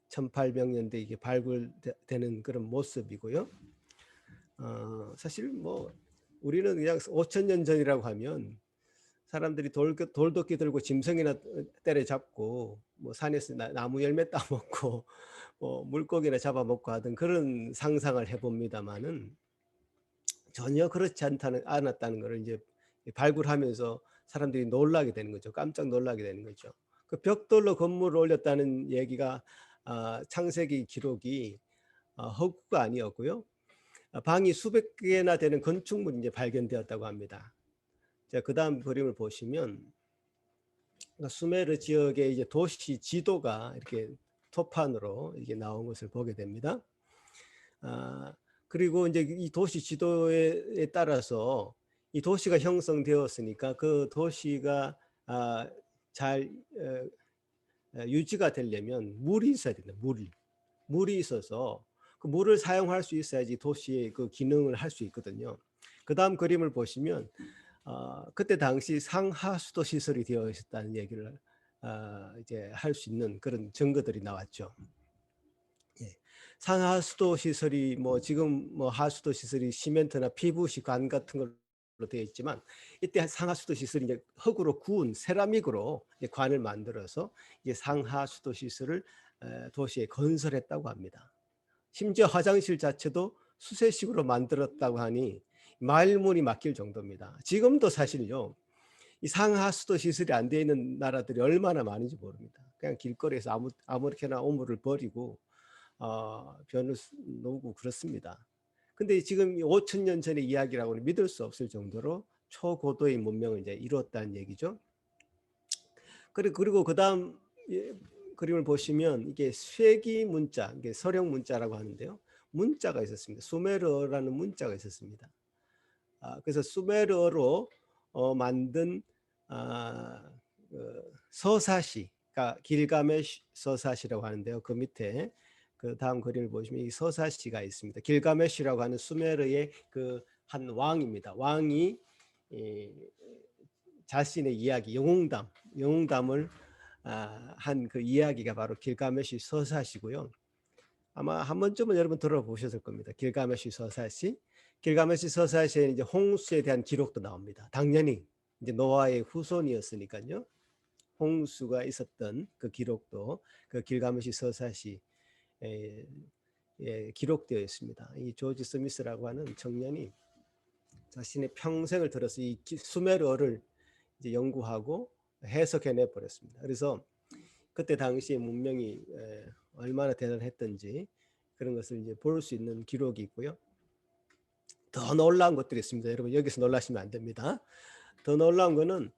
Speaker 1: 1800년대 이게 발굴되는 그런 모습이고요. 사실 뭐 우리는 그냥 5천 년 전이라고 하면 사람들이 돌도끼 들고 짐승이나 때려잡고 뭐 산에서 나무 열매 따먹고 물고기나 잡아먹고 하던 그런 상상을 해봅니다만은 전혀 그렇지 않았다는 것을 이제 발굴하면서 사람들이 놀라게 되는 거죠. 깜짝 놀라게 되는 거죠. 그 벽돌로 건물을 올렸다는 얘기가 창세기 기록이 허구가 아니었고요. 방이 수백 개나 되는 건축물이 이제 발견되었다고 합니다. 자, 그다음 그림을 보시면 수메르 지역의 이제 도시 지도가 이렇게 토판으로 이게 나온 것을 보게 됩니다. 그리고 이제 이 도시 지도에 따라서 이 도시가 형성되었으니까 그 도시가 잘 유지가 되려면 물이 있어야 된다. 물이 있어서 그 물을 사용할 수 있어야지 도시의 그 기능을 할 수 있거든요. 그 다음 그림을 보시면 그때 당시 상하수도 시설이 되어 있었다는 얘기를 이제 할 수 있는 그런 증거들이 나왔죠. 예. 상하수도 시설이 뭐 지금 뭐 하수도 시설이 시멘트나 PVC 관 같은 걸로 되어 있지만 이때 상하수도 시설이 이제 흙으로 구운 세라믹으로 이제 관을 만들어서 이제 상하수도 시설을 도시에 건설했다고 합니다. 심지어 화장실 자체도 수세식으로 만들었다고 하니 말문이 막힐 정도입니다. 지금도 사실요. 이 상하수도 시설이 안 되어 있는 나라들이 얼마나 많은지 모릅니다. 그냥 길거리에서 아무렇게나 오물을 버리고 변을 놓고 그렇습니다. 근데 지금 5천 년 전의 이야기라고는 믿을 수 없을 정도로 초고도의 문명을 이제 이뤘다는 얘기죠. 그리고 그다음 그림을 보시면 이게 쇠기 문자, 이게 서령 문자라고 하는데요. 문자가 있었습니다. 수메르어라는 문자가 있었습니다. 그래서 수메르어로 만든 서사시가 길가메시 서사시라고 하는데요. 그 밑에 그 다음 그림을 보시면 이 서사시가 있습니다. 길가메시라고 하는 수메르의 그 한 왕입니다. 왕이 자신의 이야기, 영웅담을 한 그 이야기가 바로 길가메시 서사시고요. 아마 한 번쯤은 여러분 들어보셨을 겁니다. 길가메시 서사시. 길가메시 서사시에 이제 홍수에 대한 기록도 나옵니다. 당연히 이제 노아의 후손이었으니까요. 홍수가 있었던 그 기록도 그 길가메시 서사시에 기록되어 있습니다. 이 조지 스미스라고 하는 청년이 자신의 평생을 들어서 이 수메르어를 이제 연구하고 해석해내 버렸습니다. 그래서 그때 당시의 문명이 얼마나 대단했던지 그런 것을 이제 볼 수 있는 기록이 있고요. 더 놀라운 것들이 있습니다. 여러분 여기서 놀라시면 안 됩니다. 더 놀라운 거는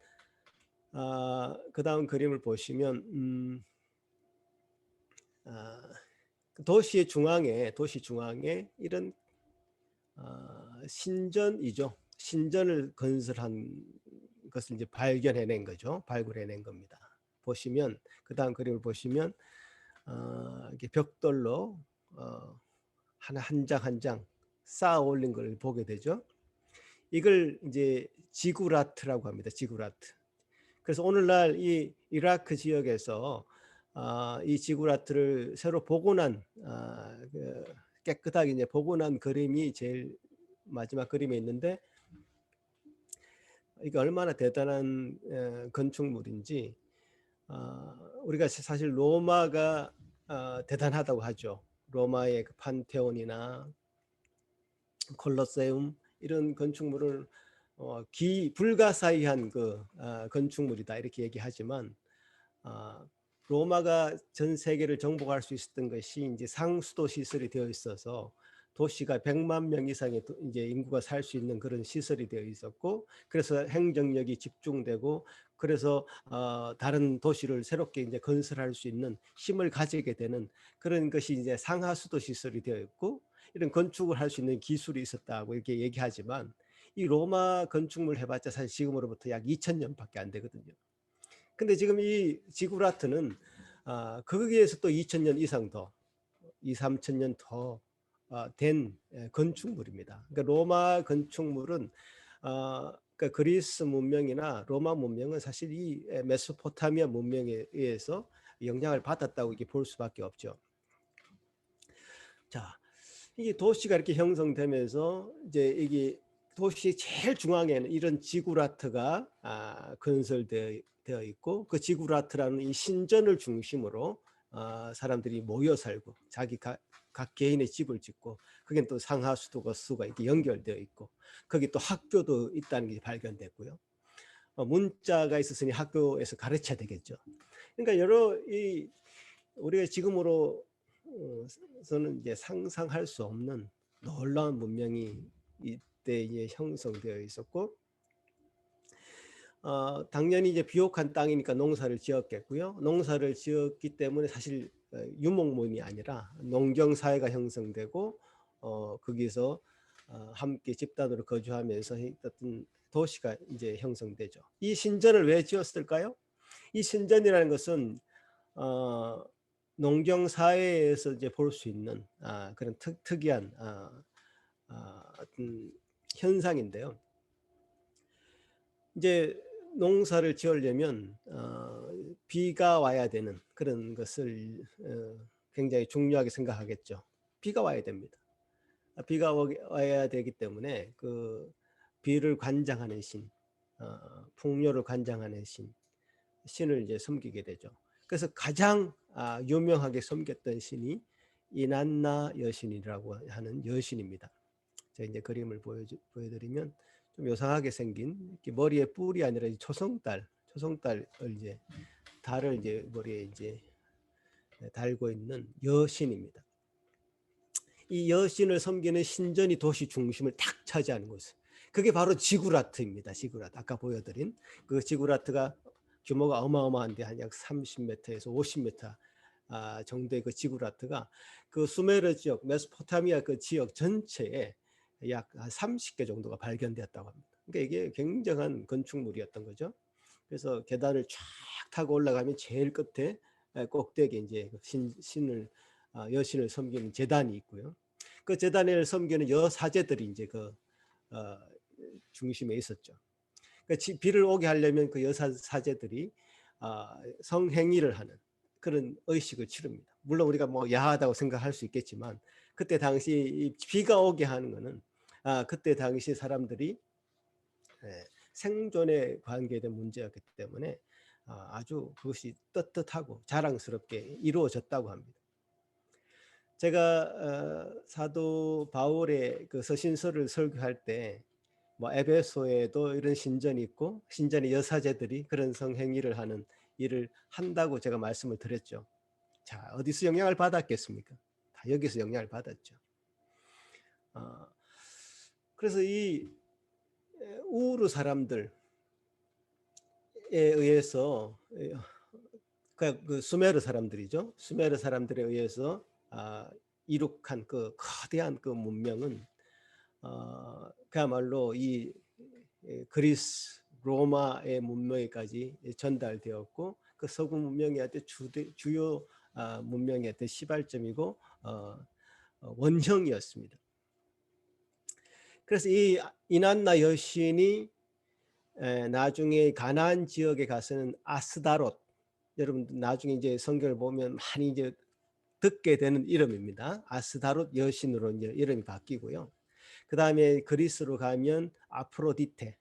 Speaker 1: 그 다음 그림을 보시면 도시 중앙에 이런 신전이죠. 신전을 건설한 것을 이제 발견해낸 거죠. 발굴해낸 겁니다. 보시면 그 다음 그림을 보시면 이렇게 벽돌로 한 장 한 장 쌓아 올린 걸 보게 되죠. 이걸 이제 지구라트라고 합니다. 지구라트. 그래서 오늘날 이 이라크 지역에서 이 지구라트를 새로 복원한 깨끗하게 이제 복원한 그림이 제일 마지막 그림에 있는데 이게 얼마나 대단한 건축물인지 우리가 사실 로마가 대단하다고 하죠. 로마의 그 판테온이나 콜로세움 이런 건축물을 불가사의한 그 건축물이다 이렇게 얘기하지만 로마가 전 세계를 정복할 수 있었던 것이 이제 상수도 시설이 되어 있어서 도시가 100만 명 이상의 이제 인구가 살 수 있는 그런 시설이 되어 있었고 그래서 행정력이 집중되고 그래서 다른 도시를 새롭게 이제 건설할 수 있는 힘을 가지게 되는 그런 것이 이제 상하수도 시설이 되어 있고 이런 건축을 할 수 있는 기술이 있었다고 이렇게 얘기하지만 이 로마 건축물 해봤자 사실 지금으로부터 약 2000년밖에 안 되거든요. 근데 지금 이 지구라트는 거기에서 또 2000년 이상 더 2, 3000년 더 된 건축물입니다. 그러니까 로마 건축물은 그러니까 그리스 문명이나 로마 문명은 사실 이 메소포타미아 문명에 의해서 영향을 받았다고 이렇게 볼 수밖에 없죠. 자, 이게 도시가 이렇게 형성되면서 이제 이게 도시 제일 중앙에는 이런 지구라트가 건설되어 있고 그 지구라트라는 이 신전을 중심으로 사람들이 모여 살고 각 개인의 집을 짓고 거기는 또 상하수도 거수가 이렇게 연결되어 있고 거기 또 학교도 있다는 게 발견됐고요. 문자가 있었으니 학교에서 가르쳐야 되겠죠. 그러니까 우리가 지금으로서는 이제 상상할 수 없는 놀라운 문명이 이때 형성되어 있었고, 당연히 이제 비옥한 땅이니까 농사를 지었겠고요. 농사를 지었기 때문에 사실 유목민이 아니라 농경 사회가 형성되고, 거기서 함께 집단으로 거주하면서 어떤 도시가 이제 형성되죠. 이 신전을 왜 지었을까요? 이 신전이라는 것은 농경 사회에서 이제 볼 수 있는 그런 특이한 어떤 현상인데요. 이제 농사를 지으려면 비가 와야 되는 그런 것을 굉장히 중요하게 생각하겠죠. 비가 와야 됩니다. 비가 와야 되기 때문에 그 비를 관장하는 신, 풍요를 관장하는 신을 이제 섬기게 되죠. 그래서 가장 유명하게 섬겼던 신이 이난나 여신이라고 하는 여신입니다. 제가 이제 그림을 보여드리면 좀 요상하게 생긴 머리에 뿔이 아니라 초성달을 이제 달을 이제 머리에 이제 달고 있는 여신입니다. 이 여신을 섬기는 신전이 도시 중심을 탁 차지하는 곳. 그게 바로 지구라트입니다. 지구라트. 아까 보여드린 그 지구라트가 규모가 어마어마한데 한 약 30m에서 50m 정도의 그 지구라트가 그 수메르 지역, 메소포타미아 그 지역 전체에 약 30개 정도가 발견되었다고 합니다. 그러니까 이게 굉장한 건축물이었던 거죠. 그래서 계단을 쫙 타고 올라가면 제일 끝에 꼭대기에 이제 여신을 섬기는 제단이 있고요. 그 제단을 섬기는 여사제들이 이제 그 중심에 있었죠. 그러니까 비를 오게 하려면 그 여사제들이 성행위를 하는 그런 의식을 치릅니다. 물론 우리가 뭐 야하다고 생각할 수 있겠지만 그때 당시 비가 오게 하는 것은 그때 당시 사람들이 생존에 관계된 문제였기 때문에 아주 그것이 떳떳하고 자랑스럽게 이루어졌다고 합니다. 제가 사도 바울의 그 서신서를 설교할 때 뭐 에베소에도 이런 신전이 있고 신전의 여사제들이 그런 성행위를 하는 일을 한다고 제가 말씀을 드렸죠. 자, 어디서 영향을 받았겠습니까? 다 여기서 영향을 받았죠. 그래서 이 우르 사람들에 의해서 그 수메르 사람들이죠. 수메르 사람들에 의해서 이룩한 그 거대한 그 문명은 그야말로 이 그리스 로마의 문명에까지 전달되었고 그 서구 문명의 주요 문명의 시발점이고 원형이었습니다. 그래서 이 이난나 여신이 나중에 가나안 지역에 가서는 아스다롯, 여러분 나중에 이제 성경을 보면 많이 이제 듣게 되는 이름입니다. 아스다롯 여신으로 이제 이름이 바뀌고요. 그 다음에 그리스로 가면 아프로디테,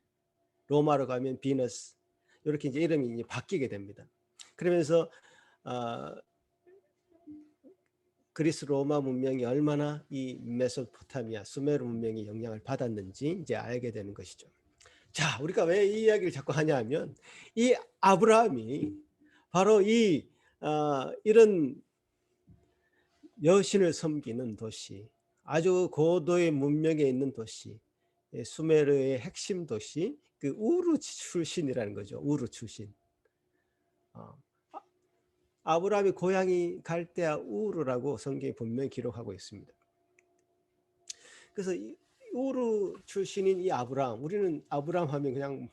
Speaker 1: 로마로 가면 비너스, 이렇게 이제 이름이 이제 바뀌게 됩니다. 그러면서 그리스 로마 문명이 얼마나 이 메소포타미아 수메르 문명이 영향을 받았는지 이제 알게 되는 것이죠. 자, 우리가 왜 이 이야기를 자꾸 하냐면 이 아브라함이 바로 이런 여신을 섬기는 도시, 아주 고도의 문명에 있는 도시, 수메르의 핵심 도시, 그 우르 출신이라는 거죠. 우르 출신. 아브라함의 고향이 갈대아 우르라고 성경이 분명히 기록하고 있습니다. 그래서 우르 출신인 이 아브라함, 우리는 아브라함 하면 그냥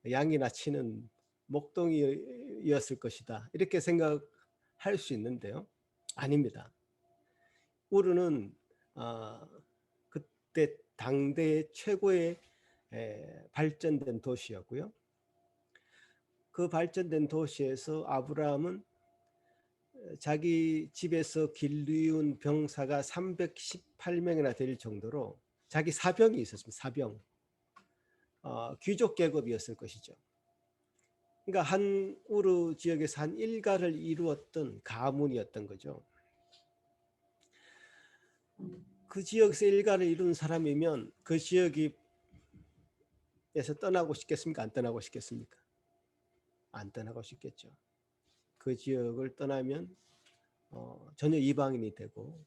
Speaker 1: 양이나 치는 목동이었을 것이다, 이렇게 생각할 수 있는데요. 아닙니다. 우르는 그때 당대의 최고의 발전된 도시였고요. 그 발전된 도시에서 아브라함은 자기 집에서 길리운 병사가 318명이나 될 정도로 자기 사병이 있었습니다. 사병. 귀족 계급이었을 것이죠. 그러니까 한 우르 지역에서 한 일가를 이루었던 가문이었던 거죠. 그 지역에서 일가를 이룬 사람이면 그 지역에서 떠나고 싶겠습니까? 안 떠나고 싶겠습니까? 안 떠나고 싶겠죠. 그 지역을 떠나면 전혀 이방인이 되고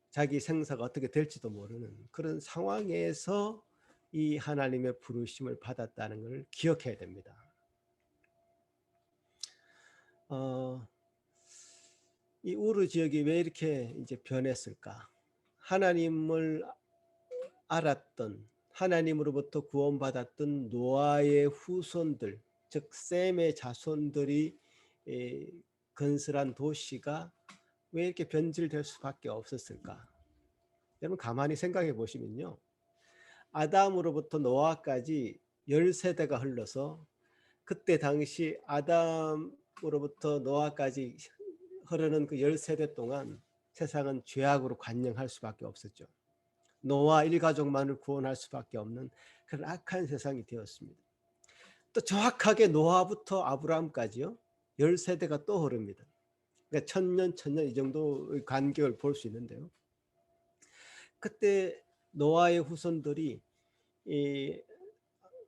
Speaker 1: 자기 생사가 어떻게 될지도 모르는 그런 상황에서 이 하나님의 부르심을 받았다는 걸 기억해야 됩니다. 이 우르 지역이 왜 이렇게 이제 변했을까? 하나님을 알았던, 하나님으로부터 구원받았던 노아의 후손들, 즉 셈의 자손들이 건설한 도시가 왜 이렇게 변질될 수밖에 없었을까? 여러분 가만히 생각해 보시면요, 아담으로부터 노아까지 10세대가 흘러서 그때 당시 아담으로부터 노아까지 흐르는 그 10세대 동안 세상은 죄악으로 관영할 수밖에 없었죠. 노아 일가족만을 구원할 수밖에 없는 그런 악한 세상이 되었습니다. 또 정확하게 노아부터 아브라함까지요, 10세대가 또 흐릅니다. 그러니까 천년 이 정도의 간격을 볼 수 있는데요. 그때 노아의 후손들이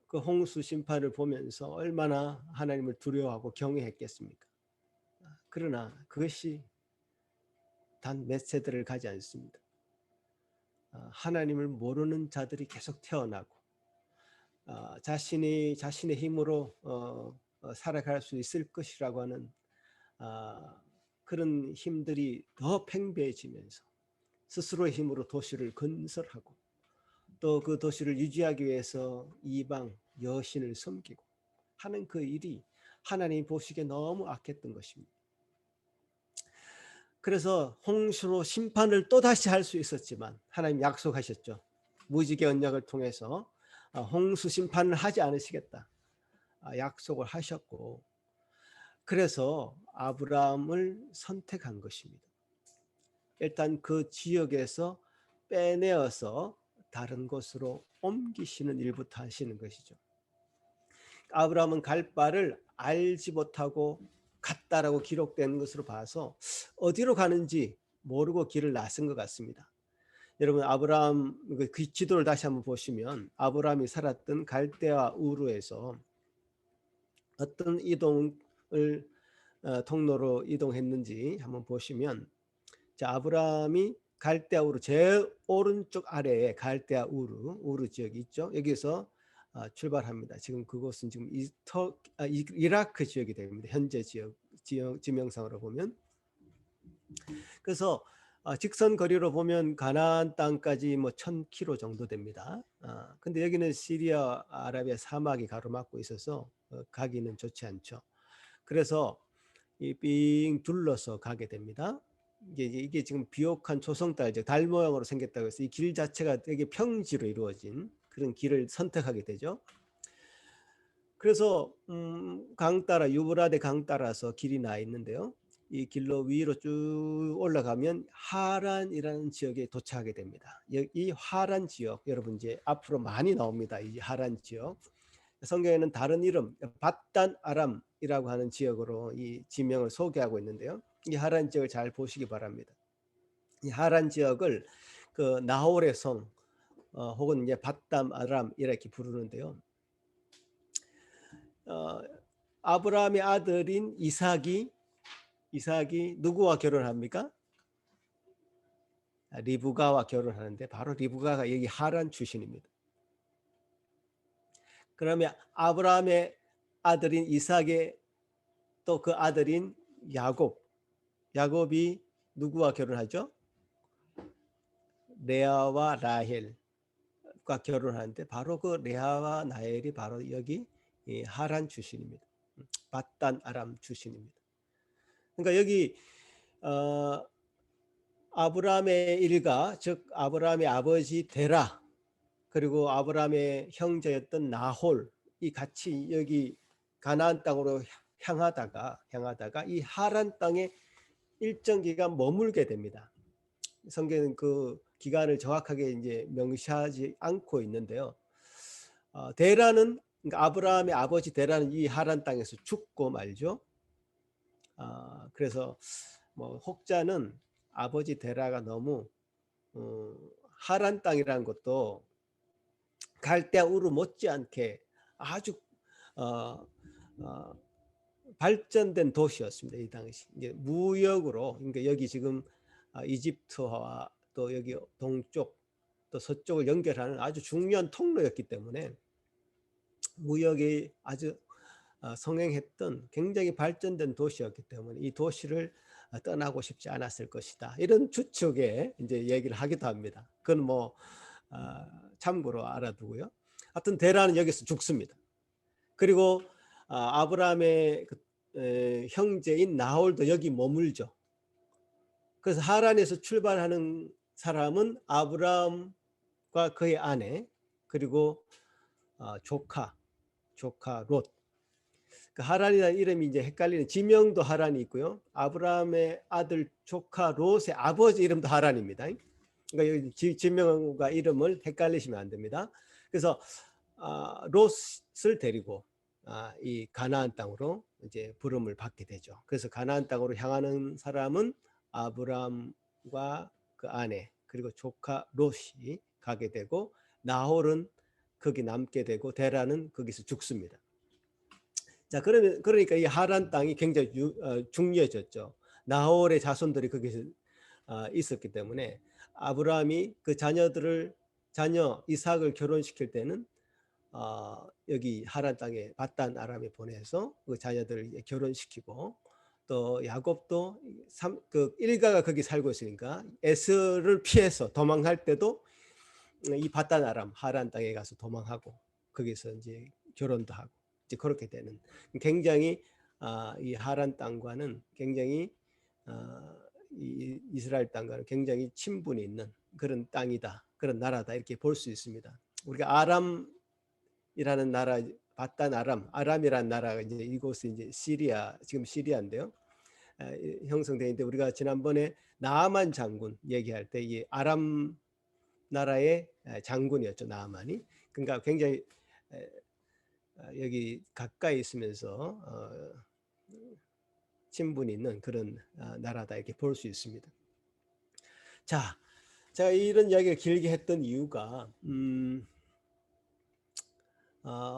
Speaker 1: 그 홍수 심판을 보면서 얼마나 하나님을 두려워하고 경외했겠습니까? 그러나 그것이 단 몇 세대를 가지 않습니다. 하나님을 모르는 자들이 계속 태어나고 자신의 힘으로 살아갈 수 있을 것이라고 하는 그런 힘들이 더 팽배해지면서 스스로의 힘으로 도시를 건설하고 또 그 도시를 유지하기 위해서 이방 여신을 섬기고 하는 그 일이 하나님 보시기에 너무 악했던 것입니다. 그래서 홍수로 심판을 또다시 할 수 있었지만 하나님 약속하셨죠. 무지개 언약을 통해서 홍수 심판을 하지 않으시겠다 약속을 하셨고, 그래서 아브라함을 선택한 것입니다. 일단 그 지역에서 빼내어서 다른 곳으로 옮기시는 일부터 하시는 것이죠. 아브라함은 갈 바를 알지 못하고 갔다라고 기록된 것으로 봐서 어디로 가는지 모르고 길을 나선 것 같습니다. 여러분 아브라함 그 지도를 다시 한번 보시면 아브라함이 살았던 갈대아 우르에서 어떤 이동을 통로로 이동했는지 한번 보시면, 자, 아브라함이 갈대아 우르 제일 오른쪽 아래에 갈대아 우르 지역이 있죠. 여기서 출발합니다. 지금 그곳은 지금 이라크 지역이 됩니다. 현재 지명상으로 보면. 그래서 직선 거리로 보면 가나안 땅까지 뭐 1000km 정도 됩니다. 근데 여기는 시리아 아라비아 사막이 가로막고 있어서 가기는 좋지 않죠. 그래서 빙 둘러서 가게 됩니다. 이게 지금 비옥한 초성달이죠. 달 모양으로 생겼다고 해서 이 길 자체가 되게 평지로 이루어진 그런 길을 선택하게 되죠. 그래서 강 따라 유브라데 강 따라서 길이 나 있는데요. 이 길로 위로 쭉 올라가면 하란이라는 지역에 도착하게 됩니다. 이 하란 지역 여러분 이제 앞으로 많이 나옵니다. 이 하란 지역. 성경에는 다른 이름 밧단 아람이라고 하는 지역으로 이 지명을 소개하고 있는데요. 이 하란 지역을 잘 보시기 바랍니다. 이 하란 지역을 그 나홀의 성 혹은 이제 밧단 아람 이렇게 부르는데요. 아브라함의 아들인 이삭이 누구와 결혼합니까? 리브가와 결혼하는데 바로 리브가가 여기 하란 출신입니다. 그러면 아브라함의 아들인 이삭의 또 그 아들인 야곱이 누구와 결혼하죠? 레아와 라헬과 결혼하는데 바로 그 레아와 라헬이 바로 여기 하란 출신입니다. 밧단 아람 출신입니다. 그러니까 여기 아브라함의 일가, 즉 아브라함의 아버지 데라 그리고 아브라함의 형제였던 나홀이 같이 여기 가나안 땅으로 향하다가 이 하란 땅에 일정 기간 머물게 됩니다. 성경은 그 기간을 정확하게 이제 명시하지 않고 있는데요. 데라는 그러니까 아브라함의 아버지 데라는 이 하란 땅에서 죽고 말죠. 그래서 뭐 혹자는 아버지 데라가 너무 하란 땅이라는 것도 갈대아 우르 못지않게 아주 어, 어, 발전된 도시였습니다. 이 당시 이제 무역으로 그러니까 여기 지금 이집트와 또 여기 동쪽 또 서쪽을 연결하는 아주 중요한 통로였기 때문에 무역이 아주 성행했던 굉장히 발전된 도시였기 때문에 이 도시를 떠나고 싶지 않았을 것이다. 이런 추측에 이제 얘기를 하기도 합니다. 그건 뭐 참고로 알아두고요. 하여튼 데라는 여기서 죽습니다. 그리고 아브라함의 형제인 나홀도 여기 머물죠. 그래서 하란에서 출발하는 사람은 아브라함과 그의 아내 그리고 조카 롯. 그 하란이라는 이름이 이제 헷갈리는 지명도 하란이 있고요. 아브라함의 아들 조카 롯의 아버지 이름도 하란입니다. 그러니까 여기 지명과 이름을 헷갈리시면 안 됩니다. 그래서 롯을 데리고 이 가나안 땅으로 이제 부름을 받게 되죠. 그래서 가나안 땅으로 향하는 사람은 아브라함과 그 아내 그리고 조카 롯이 가게 되고 나홀은 거기 남게 되고 데라는 거기서 죽습니다. 자, 그러니까 이 하란 땅이 굉장히 중요해졌죠. 나홀의 자손들이 거기서 있었기 때문에 아브라함이 그 자녀 이삭을 결혼시킬 때는 여기 하란 땅에 밧단 아람에 보내서 그 자녀들을 결혼시키고 또 야곱도 그 일가가 거기 살고 있으니까 에스를 피해서 도망할 때도 이 밧단 아람 하란 땅에 가서 도망하고 거기서 이제 결혼도 하고 이제 그렇게 되는 굉장히 이 하란 땅과는 굉장히 이 이스라엘 땅과는 굉장히 친분이 있는 그런 땅이다, 그런 나라다 이렇게 볼 수 있습니다. 우리가 아람이라는 나라, 밧단 아람이라는 나라가 이제 이곳이 이제 시리아, 지금 시리아인데요. 형성되어 있는데 우리가 지난번에 나아만 장군 얘기할 때 이 아람 나라의 장군이었죠, 나아만이. 그러니까 굉장히 여기 가까이 있으면서 친분이 있는 그런 나라다 이렇게 볼 수 있습니다. 자, 제가 이런 이야기를 길게 했던 이유가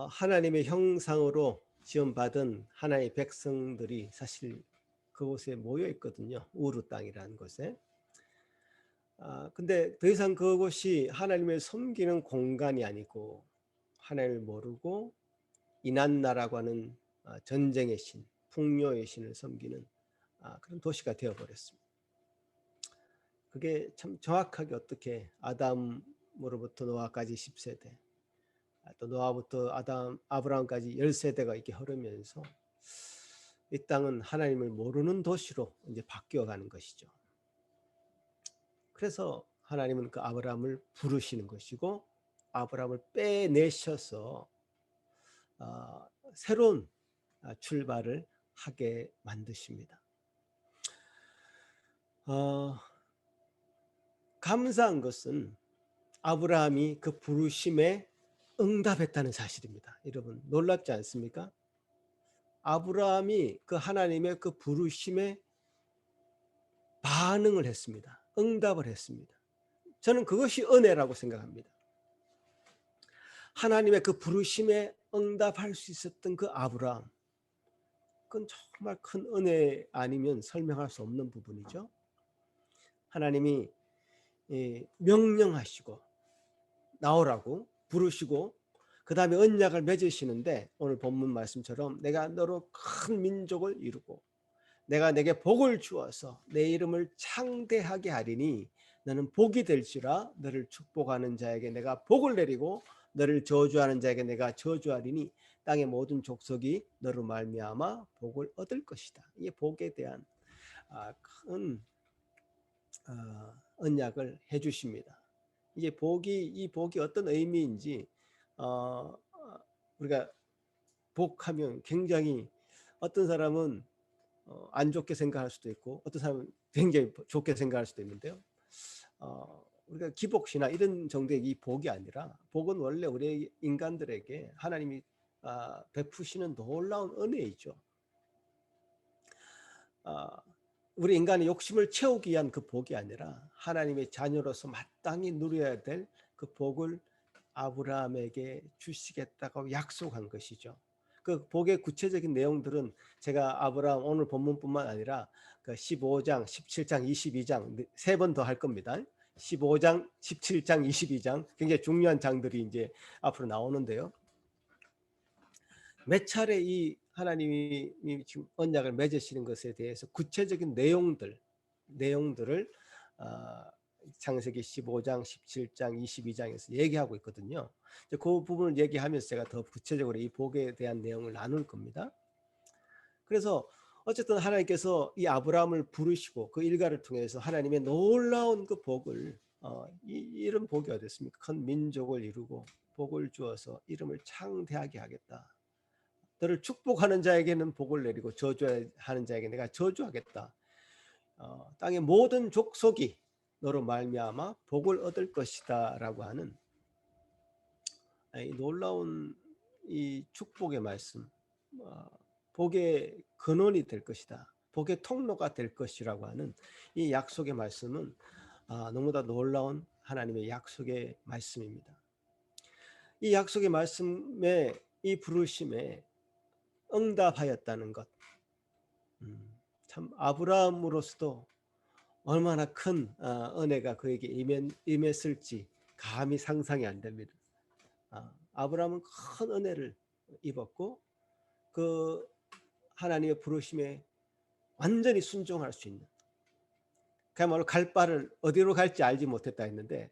Speaker 1: 하나님의 형상으로 지원받은 하나님의 백성들이 사실 그곳에 모여 있거든요. 우르 땅이라는 곳에. 근데 더 이상 그곳이 하나님을 섬기는 공간이 아니고 하나님을 모르고 이난나라고 하는 전쟁의 신, 풍요의 신을 섬기는 그런 도시가 되어버렸습니다. 그게 참 정확하게 어떻게 아담으로부터 노아까지 10세대, 또 노아부터 아브라함까지 10세대가 이렇게 흐르면서 이 땅은 하나님을 모르는 도시로 이제 바뀌어가는 것이죠. 그래서 하나님은 그 아브라함을 부르시는 것이고 아브라함을 빼내셔서 새로운 출발을 하게 만드십니다. 감사한 것은 아브라함이 그 부르심에 응답했다는 사실입니다. 여러분 놀랍지 않습니까? 아브라함이 그 하나님의 그 부르심에 반응을 했습니다. 응답을 했습니다. 저는 그것이 은혜라고 생각합니다. 하나님의 그 부르심에 응답할 수 있었던 그 아브라함, 그건 정말 큰 은혜 아니면 설명할 수 없는 부분이죠. 하나님이 명령하시고 나오라고 부르시고 그 다음에 언약을 맺으시는데 오늘 본문 말씀처럼 내가 너로 큰 민족을 이루고 내가 내게 복을 주어서 내 이름을 창대하게 하리니 너는 복이 될지라 너를 축복하는 자에게 내가 복을 내리고 너를 저주하는 자에게 내가 저주하리니 땅의 모든 족속이 너로 말미암아 복을 얻을 것이다. 이 복에 대한 큰 언약을 해주십니다. 이게 이 복이 어떤 의미인지 우리가 복하면 굉장히 어떤 사람은 안 좋게 생각할 수도 있고 어떤 사람은 굉장히 좋게 생각할 수도 있는데요. 우리가 기복신화 이런 정도의 이 복이 아니라, 복은 원래 우리 인간들에게 하나님이 베푸시는 놀라운 은혜이죠. 우리 인간의 욕심을 채우기 위한 그 복이 아니라 하나님의 자녀로서 마땅히 누려야 될 그 복을 아브라함에게 주시겠다고 약속한 것이죠. 그 복의 구체적인 내용들은 제가 아브라함 오늘 본문뿐만 아니라 그 15장, 17장, 22장 세 번 더 할 겁니다. 15장, 17장, 22장 굉장히 중요한 장들이 이제 앞으로 나오는데요. 몇 차례 이 하나님이 지금 언약을 맺으시는 것에 대해서 구체적인 내용들을 창세기 15장, 17장, 22장에서 얘기하고 있거든요. 그 부분을 얘기하면서 제가 더 구체적으로 이 복에 대한 내용을 나눌 겁니다. 그래서 어쨌든 하나님께서 이 아브라함을 부르시고 그 일가를 통해서 하나님의 놀라운 그 복을 이런 복이 어딨습니까? 큰 민족을 이루고 복을 주어서 이름을 창대하게 하겠다. 너를 축복하는 자에게는 복을 내리고 저주하는 자에게 내가 저주하겠다. 땅의 모든 족속이 너로 말미암아 복을 얻을 것이다 라고 하는 이 놀라운 이 축복의 말씀, 복의 근원이 될 것이다, 복의 통로가 될 것이라고 하는 이 약속의 말씀은 너무나 놀라운 하나님의 약속의 말씀입니다. 이 약속의 말씀에 이 부르심에 응답하였다는 것, 참 아브라함으로서도 얼마나 큰 은혜가 그에게 임했을지 감히 상상이 안 됩니다. 아브라함은 큰 은혜를 입었고 그 하나님의 부르심에 완전히 순종할 수 있는, 그야말로 갈 바를 어디로 갈지 알지 못했다 했는데,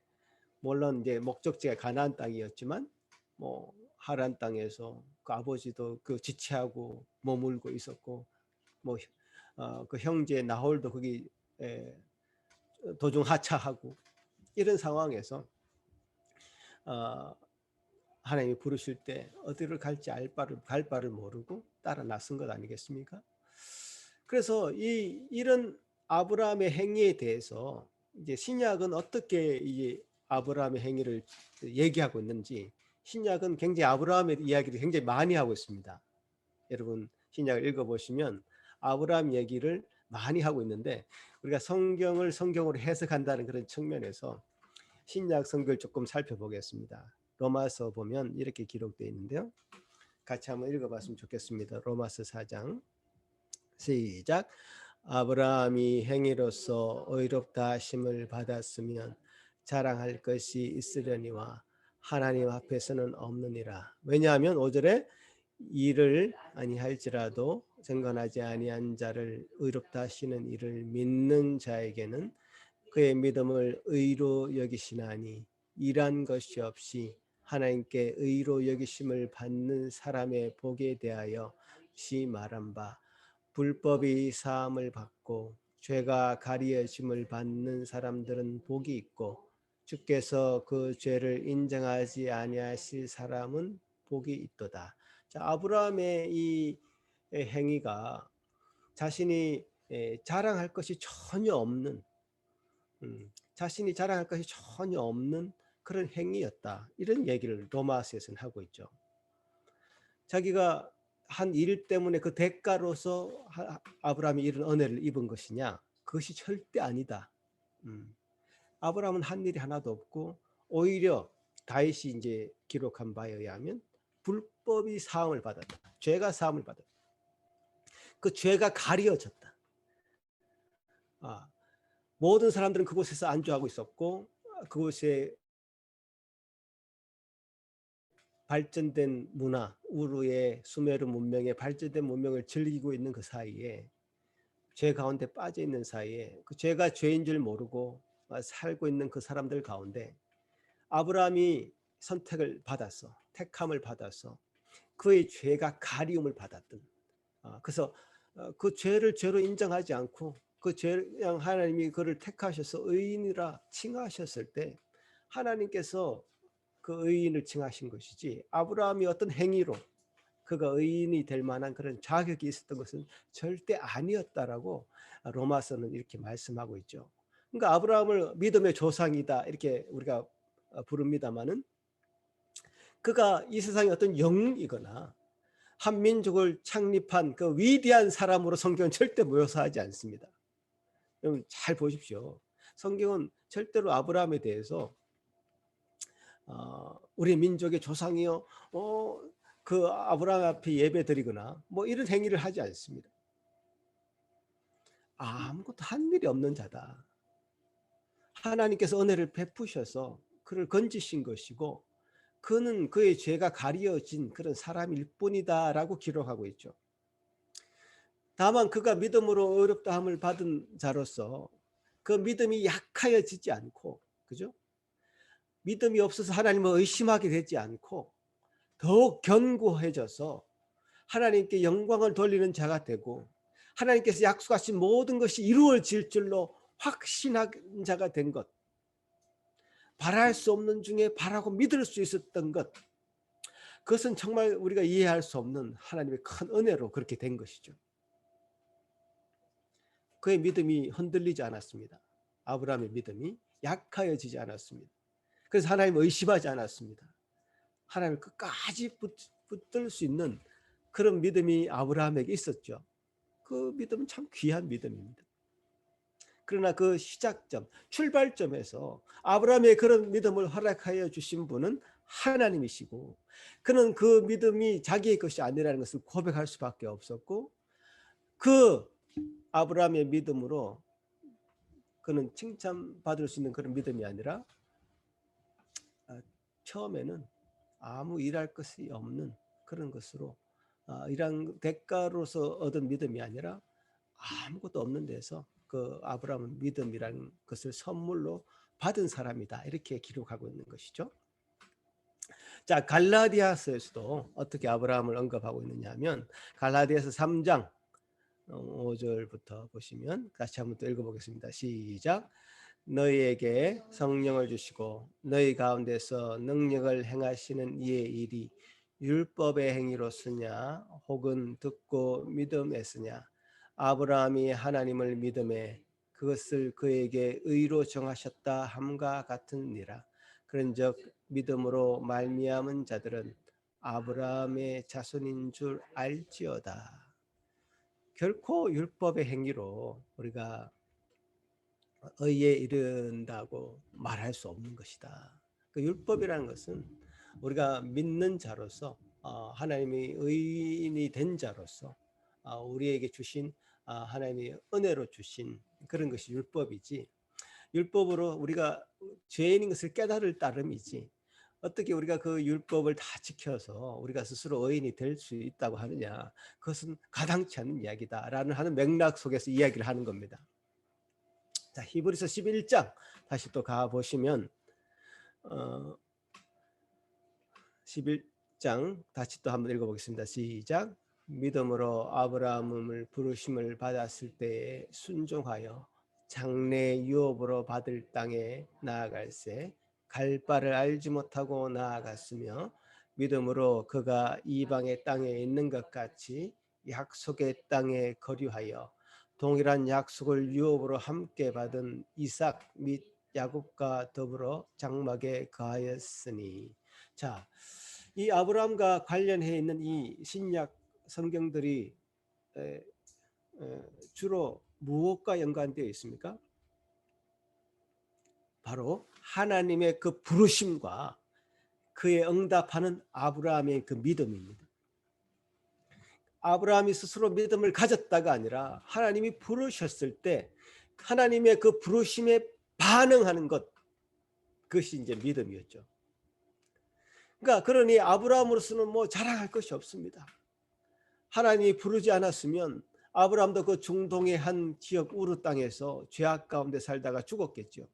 Speaker 1: 물론 이제 목적지가 가나안 땅이었지만 뭐 하란 땅에서 그 아버지도 그 지체하고 머물고 있었고, 뭐 그 형제 나홀도 거기 도중 하차하고, 이런 상황에서 하나님이 부르실 때 어디를 갈지 갈 바를 모르고 따라 나선 것 아니겠습니까? 그래서 이런 아브라함의 행위에 대해서 이제 신약은 어떻게 이 아브라함의 행위를 얘기하고 있는지, 신약은 굉장히 아브라함의 이야기를 굉장히 많이 하고 있습니다. 여러분 신약을 읽어보시면 아브라함 얘기를 많이 하고 있는데, 우리가 성경을 성경으로 해석한다는 그런 측면에서 신약 성경을 조금 살펴보겠습니다. 로마서 보면 이렇게 기록되어 있는데요. 같이 한번 읽어봤으면 좋겠습니다. 로마서 4장 시작. 아브라함이 행위로서 의롭다 하심을 받았으면 자랑할 것이 있으려니와 하나님 앞에서는 없느니라. 왜냐하면 5절에 일을 아니할지라도 생건하지 아니한 자를 의롭다 하시는 이를 믿는 자에게는 그의 믿음을 의로 여기시나니, 일한 것이 없이 하나님께 의로 여기심을 받는 사람의 복에 대하여 시 말한 바, 불법이 사함을 받고 죄가 가리어짐을 받는 사람들은 복이 있고 주께서 그 죄를 인정하지 아니하실 사람은 복이 있도다. 자, 아브라함의 이 행위가 자신이 자랑할 것이 전혀 없는, 자신이 자랑할 것이 전혀 없는 그런 행위였다, 이런 얘기를 로마서에서는 하고 있죠. 자기가 한 일 때문에 그 대가로서 아브라함이 이런 은혜를 입은 것이냐? 그것이 절대 아니다. 아브라함은 한 일이 하나도 없고 오히려 다윗이 이제 기록한 바에 의하면 불법이 사함을 받았다. 죄가 사함을 받았다. 그 죄가 가려졌다. 모든 사람들은 그곳에서 안주하고 있었고 그곳에 발전된 문화, 우르의 수메르 문명의 발전된 문명을 즐기고 있는 그 사이에, 죄 가운데 빠져 있는 사이에, 그 죄가 죄인 줄 모르고 살고 있는 그 사람들 가운데 아브라함이 선택을 받아서, 택함을 받아서 그의 죄가 가리움을 받았던, 그래서 그 죄를 죄로 인정하지 않고 그 죄양 하나님이 그를 택하셔서 의인이라 칭하셨을 때 하나님께서 그 의인을 칭하신 것이지, 아브라함이 어떤 행위로 그가 의인이 될 만한 그런 자격이 있었던 것은 절대 아니었다라고 로마서는 이렇게 말씀하고 있죠. 그러니까 아브라함을 믿음의 조상이다 이렇게 우리가 부릅니다마는, 그가 이 세상의 어떤 영웅이거나 한 민족을 창립한 그 위대한 사람으로 성경은 절대 묘사하지 않습니다. 여러분 잘 보십시오. 성경은 절대로 아브라함에 대해서 우리 민족의 조상이요, 그 아브라함 앞에 예배드리거나 뭐 이런 행위를 하지 않습니다. 아무것도 한 일이 없는 자다. 하나님께서 은혜를 베푸셔서 그를 건지신 것이고 그는 그의 죄가 가려진 그런 사람일 뿐이다라고 기록하고 있죠. 다만 그가 믿음으로 어렵다함을 받은 자로서 그 믿음이 약하여지지 않고, 그죠? 믿음이 없어서 하나님을 의심하게 되지 않고 더욱 견고해져서 하나님께 영광을 돌리는 자가 되고 하나님께서 약속하신 모든 것이 이루어질 줄로 확신한 자가 된 것, 바랄 수 없는 중에 바라고 믿을 수 있었던 것, 그것은 정말 우리가 이해할 수 없는 하나님의 큰 은혜로 그렇게 된 것이죠. 그의 믿음이 흔들리지 않았습니다. 아브라함의 믿음이 약하여지지 않았습니다. 그래서 하나님을 의심하지 않았습니다. 하나님을 끝까지 붙들 수 있는 그런 믿음이 아브라함에게 있었죠. 그 믿음은 참 귀한 믿음입니다. 그러나 그 시작점, 출발점에서 아브라함의 그런 믿음을 허락하여 주신 분은 하나님이시고, 그는 그 믿음이 자기의 것이 아니라는 것을 고백할 수밖에 없었고, 그 아브라함의 믿음으로 그는 칭찬받을 수 있는 그런 믿음이 아니라 처음에는 아무 일할 것이 없는 그런 것으로, 이런 대가로서 얻은 믿음이 아니라 아무것도 없는 데서 그 아브라함은 믿음이라는 것을 선물로 받은 사람이다 이렇게 기록하고 있는 것이죠. 자, 갈라디아서에서도 어떻게 아브라함을 언급하고 있느냐 하면 갈라디아서 3장 5절부터 보시면 같이 한번 또 읽어보겠습니다. 시작. 너희에게 성령을 주시고 너희 가운데서 능력을 행하시는 이의 일이 율법의 행위로 쓰냐 혹은 듣고 믿음에 쓰냐. 아브라함이 하나님을 믿음에 그것을 그에게 의로 정하셨다 함과 같으니라. 그런즉 믿음으로 말미암은 자들은 아브라함의 자손인 줄 알지어다. 결코 율법의 행위로 우리가 의에 이른다고 말할 수 없는 것이다. 그 율법이라는 것은 우리가 믿는 자로서, 하나님이 의인이 된 자로서 우리에게 주신, 하나님이 은혜로 주신 그런 것이 율법이지, 율법으로 우리가 죄인인 것을 깨달을 따름이지 어떻게 우리가 그 율법을 다 지켜서 우리가 스스로 의인이 될 수 있다고 하느냐, 그것은 가당치 않은 이야기다라는 하는 맥락 속에서 이야기를 하는 겁니다. 자, 히브리서 11장 다시 또 가보시면 11장 다시 또 한번 읽어보겠습니다. 시작. 믿음으로 아브라함을 부르심을 받았을 때에 순종하여 장래 유업으로 받을 땅에 나아갈새 갈 바를 알지 못하고 나아갔으며 믿음으로 그가 이방의 땅에 있는 것 같이 약속의 땅에 거류하여 동일한 약속을 유업으로 함께 받은 이삭 및 야곱과 더불어 장막에 거하였으니. 자, 이 아브라함과 관련해 있는 이 신약 성경들이 주로 무엇과 연관되어 있습니까? 바로 하나님의 그 부르심과 그의 응답하는 아브라함의 그 믿음입니다. 아브라함이 스스로 믿음을 가졌다가 아니라 하나님이 부르셨을 때 하나님의 그 부르심에 반응하는 것, 그것이 이제 믿음이었죠. 그러니까 그러니 아브라함으로서는 뭐 자랑할 것이 없습니다. 하나님이 부르지 않았으면 아브라함도 그 중동의 한 지역 우르 땅에서 죄악 가운데 살다가 죽었겠죠.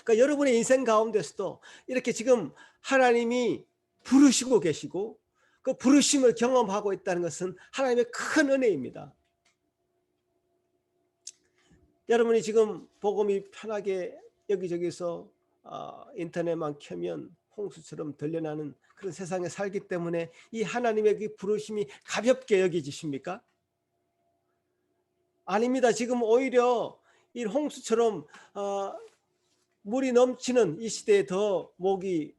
Speaker 1: 그러니까 여러분의 인생 가운데서도 이렇게 지금 하나님이 부르시고 계시고 그 부르심을 경험하고 있다는 것은 하나님의 큰 은혜입니다. 여러분이 지금 복음이 편하게 여기저기서 인터넷만 켜면 홍수처럼 들려나는 그런 세상에 살기 때문에 이 하나님의 그 부르심이 가볍게 여겨지십니까? 아닙니다. 지금 오히려 이 홍수처럼 물이 넘치는 이 시대에 더 목이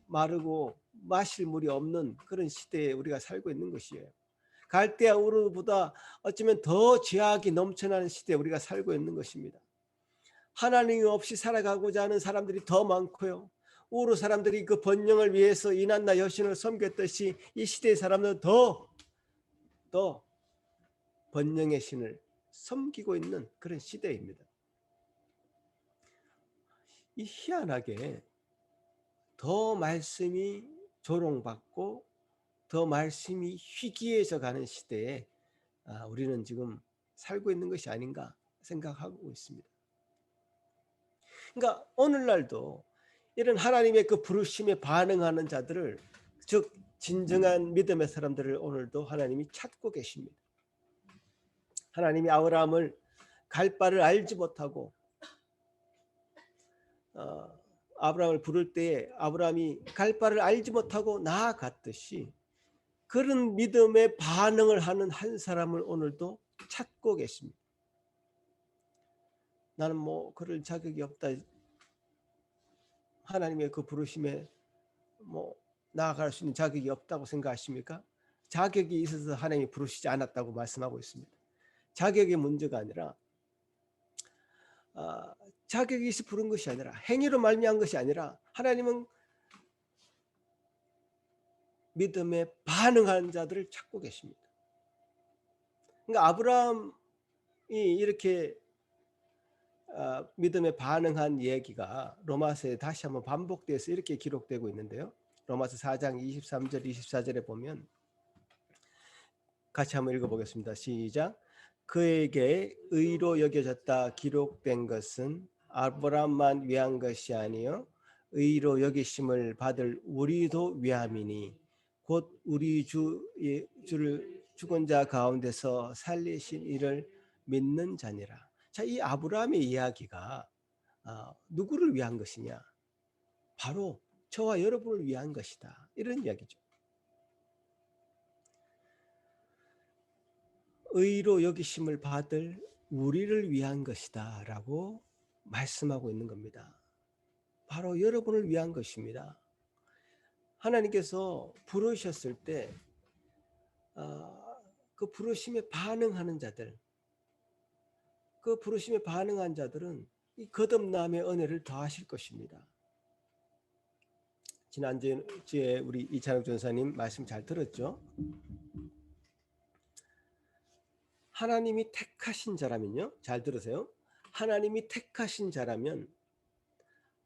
Speaker 1: 마르고 마실 물이 없는 그런 시대에 우리가 살고 있는 것이에요. 갈대아 우르보다 어쩌면 더 죄악이 넘쳐나는 시대에 우리가 살고 있는 것입니다. 하나님이 없이 살아가고자 하는 사람들이 더 많고요. 우르 사람들이 그 번영을 위해서 이난나 여신을 섬겼듯이 이 시대의 사람들은 더 번영의 신을 섬기고 있는 그런 시대입니다. 이 희한하게 더 말씀이 조롱받고 더 말씀이 희귀해져 가는 시대에 우리는 지금 살고 있는 것이 아닌가 생각하고 있습니다. 그러니까 오늘날도 이런 하나님의 그 부르심에 반응하는 자들을, 즉 진정한 믿음의 사람들을 오늘도 하나님이 찾고 계십니다. 하나님이 아브라함을 갈 바를 알지 못하고 아브라함을 부를 때에 아브라함이 갈 바를 알지 못하고 나아갔듯이 그런 믿음에 반응을 하는 한 사람을 오늘도 찾고 계십니다. 나는 뭐 그럴 자격이 없다. 하나님의 그 부르심에 뭐 나아갈 수 있는 자격이 없다고 생각하십니까? 자격이 있어서 하나님이 부르시지 않았다고 말씀하고 있습니다. 자격의 문제가 아니라 자격이 있어 부른 것이 아니라 행위로 말미암은 것이 아니라 하나님은 믿음에 반응하는 자들을 찾고 계십니다. 그러니까 아브라함이 이렇게 믿음에 반응한 얘기가 로마서에 다시 한번 반복돼서 이렇게 기록되고 있는데요. 로마서 4장 23절 24절에 보면 같이 한번 읽어보겠습니다. 시작. 그에게 의로 여겨졌다 기록된 것은 아브라함만 위한 것이 아니요 의로 여기심을 받을 우리도 위함이니 곧 우리 주를 죽은 자 가운데서 살리신 이를 믿는 자니라. 자, 이 아브라함의 이야기가 누구를 위한 것이냐? 바로 저와 여러분을 위한 것이다. 이런 이야기죠. 의로 여기심을 받을 우리를 위한 것이다 라고 말씀하고 있는 겁니다. 바로 여러분을 위한 것입니다. 하나님께서 부르셨을 때 그 부르심에 반응하는 자들, 그 부르심에 반응한 자들은 이 거듭남의 은혜를 더하실 것입니다. 지난주에 우리 이찬욱 전사님 말씀 잘 들었죠? 하나님이 택하신 자라면요, 잘 들으세요. 하나님이 택하신 자라면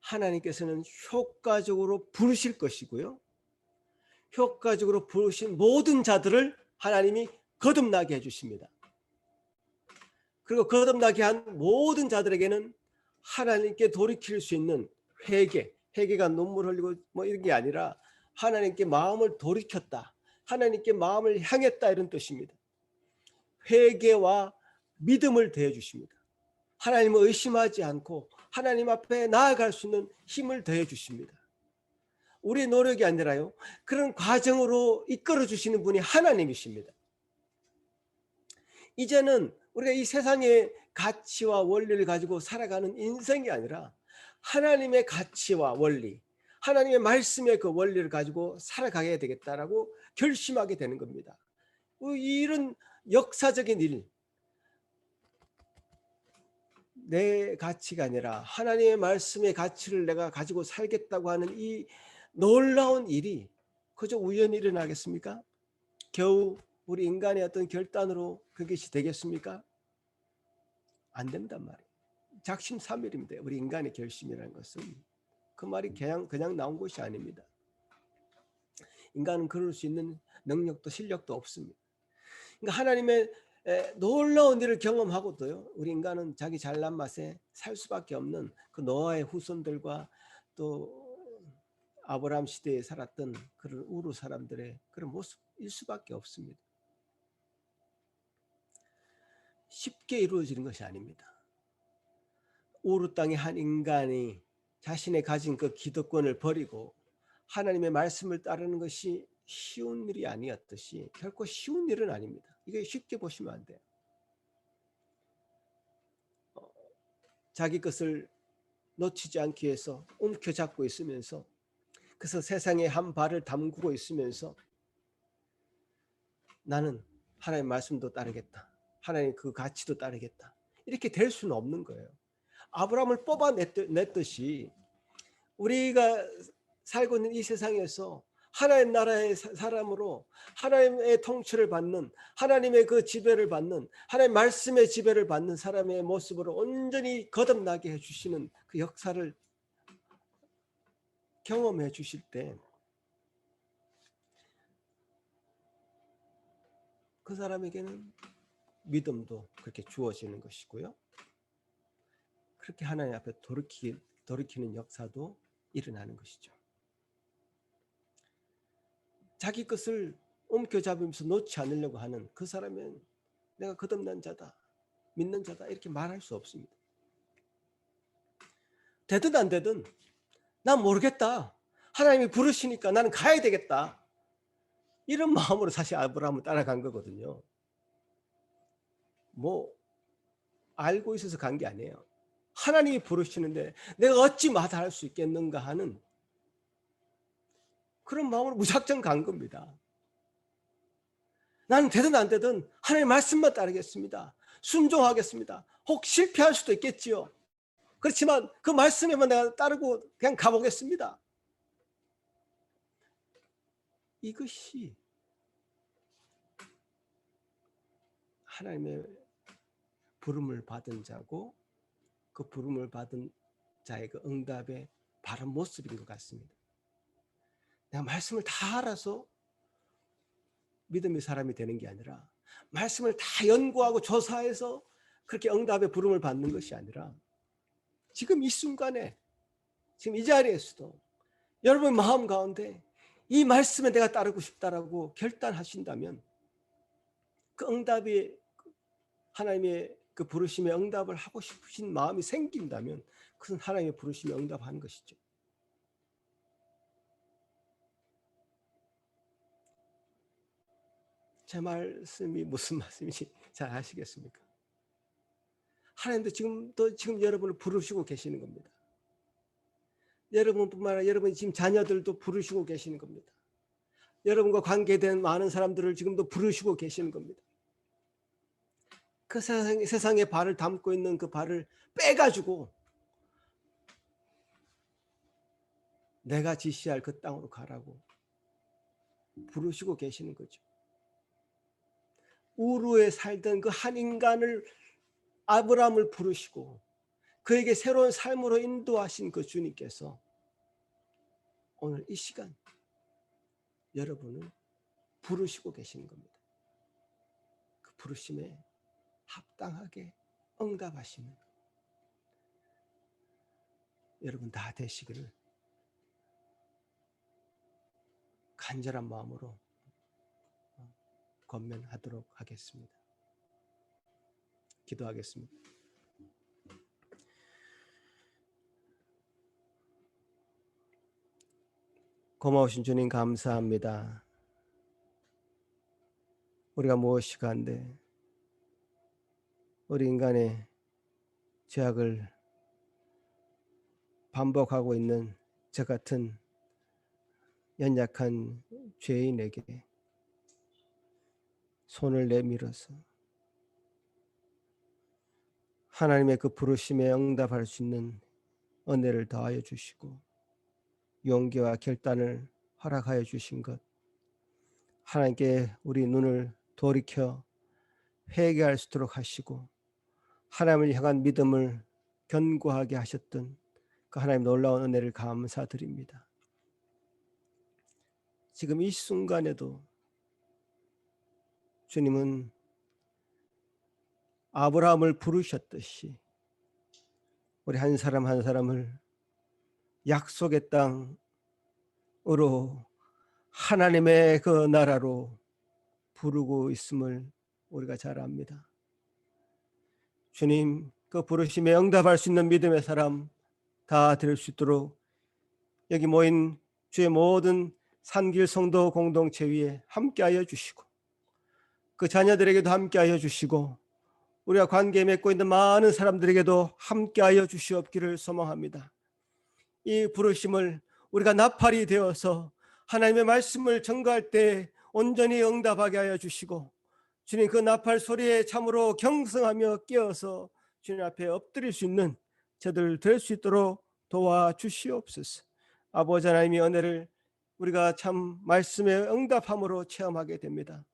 Speaker 1: 하나님께서는 효과적으로 부르실 것이고요, 효과적으로 부르신 모든 자들을 하나님이 거듭나게 해주십니다. 그리고 거듭나게 한 모든 자들에게는 하나님께 돌이킬 수 있는 회개가 눈물 흘리고 뭐 이런 게 아니라 하나님께 마음을 돌이켰다, 하나님께 마음을 향했다, 이런 뜻입니다. 회개와 믿음을 더해 주십니다. 하나님을 의심하지 않고 하나님 앞에 나아갈 수 있는 힘을 더해 주십니다. 우리의 노력이 아니라요, 그런 과정으로 이끌어 주시는 분이 하나님이십니다. 이제는 우리가 이 세상의 가치와 원리를 가지고 살아가는 인생이 아니라 하나님의 가치와 원리, 하나님의 말씀의 그 원리를 가지고 살아가야 되겠다라고 결심하게 되는 겁니다. 이런 역사적인 일, 내 가치가 아니라 하나님의 말씀의 가치를 내가 가지고 살겠다고 하는 이 놀라운 일이 그저 우연히 일어나겠습니까? 겨우 우리 인간의 어떤 결단으로 그것이 되겠습니까? 안 된단 말이에요. 작심삼일입니다. 우리 인간의 결심이라는 것은 그 말이 그냥 나온 것이 아닙니다. 인간은 그럴 수 있는 능력도 실력도 없습니다. 그러니까 하나님의 놀라운 일을 경험하고도요, 우리 인간은 자기 잘난 맛에 살 수밖에 없는 그 노아의 후손들과 또 아브라함 시대에 살았던 그런 우르 사람들의 그런 모습일 수밖에 없습니다. 쉽게 이루어지는 것이 아닙니다. 우르 땅의 한 인간이 자신의 가진 그 기득권을 버리고 하나님의 말씀을 따르는 것이 쉬운 일이 아니었듯이 결코 쉬운 일은 아닙니다. 이게 쉽게 보시면 안 돼요. 자기 것을 놓치지 않기 위해서 움켜잡고 있으면서, 그래서 세상에 한 발을 담그고 있으면서 나는 하나님의 말씀도 따르겠다, 하나님의 그 가치도 따르겠다, 이렇게 될 수는 없는 거예요. 아브라함을 뽑아냈듯이 우리가 살고 있는 이 세상에서 하나님 나라의 사람으로 하나님의 통치를 받는, 하나님의 그 지배를 받는, 하나님 말씀의 지배를 받는 사람의 모습으로 온전히 거듭나게 해주시는 그 역사를 경험해 주실 때 그 사람에게는 믿음도 그렇게 주어지는 것이고요, 그렇게 하나님 앞에 돌이키는 역사도 일어나는 것이죠. 자기 것을 움켜잡으면서 놓지 않으려고 하는 그 사람은 내가 거듭난 자다, 믿는 자다, 이렇게 말할 수 없습니다. 되든 안 되든 난 모르겠다, 하나님이 부르시니까 나는 가야 되겠다, 이런 마음으로 사실 아브라함을 따라간 거거든요. 뭐 알고 있어서 간 게 아니에요. 하나님이 부르시는데 내가 어찌 마다할 수 있겠는가 하는 그런 마음으로 무작정 간 겁니다. 나는 되든 안 되든 하나님의 말씀만 따르겠습니다, 순종하겠습니다. 혹 실패할 수도 있겠지요. 그렇지만 그 말씀에만 내가 따르고 그냥 가보겠습니다. 이것이 하나님의 부름을 받은 자고, 그 부름을 받은 자의 그 응답의 바른 모습인 것 같습니다. 내가 말씀을 다 알아서 믿음의 사람이 되는 게 아니라, 말씀을 다 연구하고 조사해서 그렇게 응답의 부름을 받는 것이 아니라, 지금 이 순간에, 지금 이 자리에서도 여러분 마음 가운데 이 말씀에 내가 따르고 싶다라고 결단하신다면, 그 응답이, 하나님의 그 부르심의 응답을 하고 싶으신 마음이 생긴다면, 그것은 하나님의 부르심에 응답하는 것이죠. 제 말씀이 무슨 말씀인지 잘 아시겠습니까? 하나님도 지금 여러분을 부르시고 계시는 겁니다. 여러분뿐만 아니라 여러분 지금 자녀들도 부르시고 계시는 겁니다. 여러분과 관계된 많은 사람들을 지금도 부르시고 계시는 겁니다. 그 세상에 발을 담고 있는 그 발을 빼가지고 내가 지시할 그 땅으로 가라고 부르시고 계시는 거죠. 우르에 살던 그 한 인간을, 아브라함을 부르시고 그에게 새로운 삶으로 인도하신 그 주님께서 오늘 이 시간 여러분을 부르시고 계시는 겁니다. 그 부르심에 합당하게 응답하시는 여러분 다 되시기를 간절한 마음으로 권면하도록 하겠습니다. 기도하겠습니다. 고마우신 주님 감사합니다. 우리가 무엇이 간데 우리 인간의 죄악을 반복하고 있는 저 같은 연약한 죄인에게 손을 내밀어서 하나님의 그 부르심에 응답할 수 있는 은혜를 더하여 주시고 용기와 결단을 허락하여 주신 것, 하나님께 우리 눈을 돌이켜 회개할 수 있도록 하시고 하나님을 향한 믿음을 견고하게 하셨던 그 하나님 놀라운 은혜를 감사드립니다. 지금 이 순간에도 주님은 아브라함을 부르셨듯이 우리 한 사람 한 사람을 약속의 땅으로 하나님의 그 나라로 부르고 있음을 우리가 잘 압니다. 주님, 그 부르심에 응답할 수 있는 믿음의 사람 다 될 수 있도록 여기 모인 주의 모든 산길 성도 공동체 위에 함께하여 주시고 그 자녀들에게도 함께하여 주시고 우리가 관계 맺고 있는 많은 사람들에게도 함께하여 주시옵기를 소망합니다. 이 부르심을 우리가 나팔이 되어서 하나님의 말씀을 전가할 때 온전히 응답하게 하여 주시고, 주님 그 나팔 소리에 참으로 경성하며 깨어서 주님 앞에 엎드릴 수 있는 저들 될 수 있도록 도와주시옵소서. 아버지 하나님의 은혜를 우리가 참 말씀의 응답함으로 체험하게 됩니다.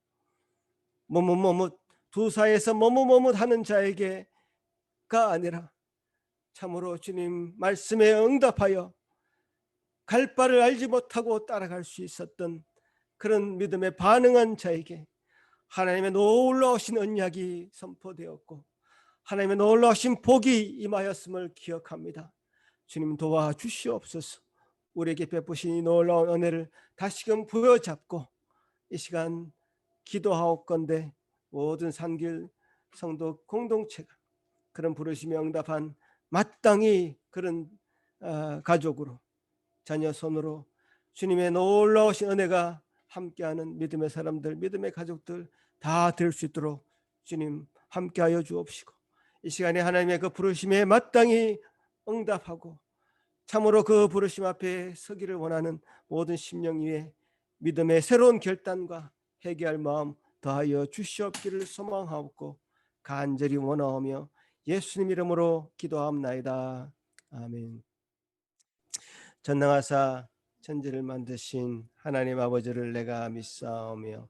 Speaker 1: 머뭇머뭇 두 사이에서 머뭇머뭇 하는 자에게가 아니라 참으로 주님 말씀에 응답하여 갈 바를 알지 못하고 따라갈 수 있었던 그런 믿음에 반응한 자에게 하나님의 놀라우신 언약이 선포되었고 하나님의 놀라우신 복이 임하였음을 기억합니다. 주님 도와주시옵소서. 우리에게 베푸신 이 놀라운 은혜를 다시금 부여잡고 이 시간 기도하옵건대 모든 산길 성도 공동체가 그런 부르심에 응답한 마땅히 그런 가족으로 자녀 손으로 주님의 놀라우신 은혜가 함께하는 믿음의 사람들, 믿음의 가족들 다 될 수 있도록 주님 함께하여 주옵시고, 이 시간에 하나님의 그 부르심에 마땅히 응답하고 참으로 그 부르심 앞에 서기를 원하는 모든 심령 위에 믿음의 새로운 결단과 회개할 마음 더하여 주시옵기를 소망하옵고 간절히 원하오며 예수님 이름으로 기도하옵나이다. 아멘. 전능하사 천지를 만드신 하나님 아버지를 내가 믿사오며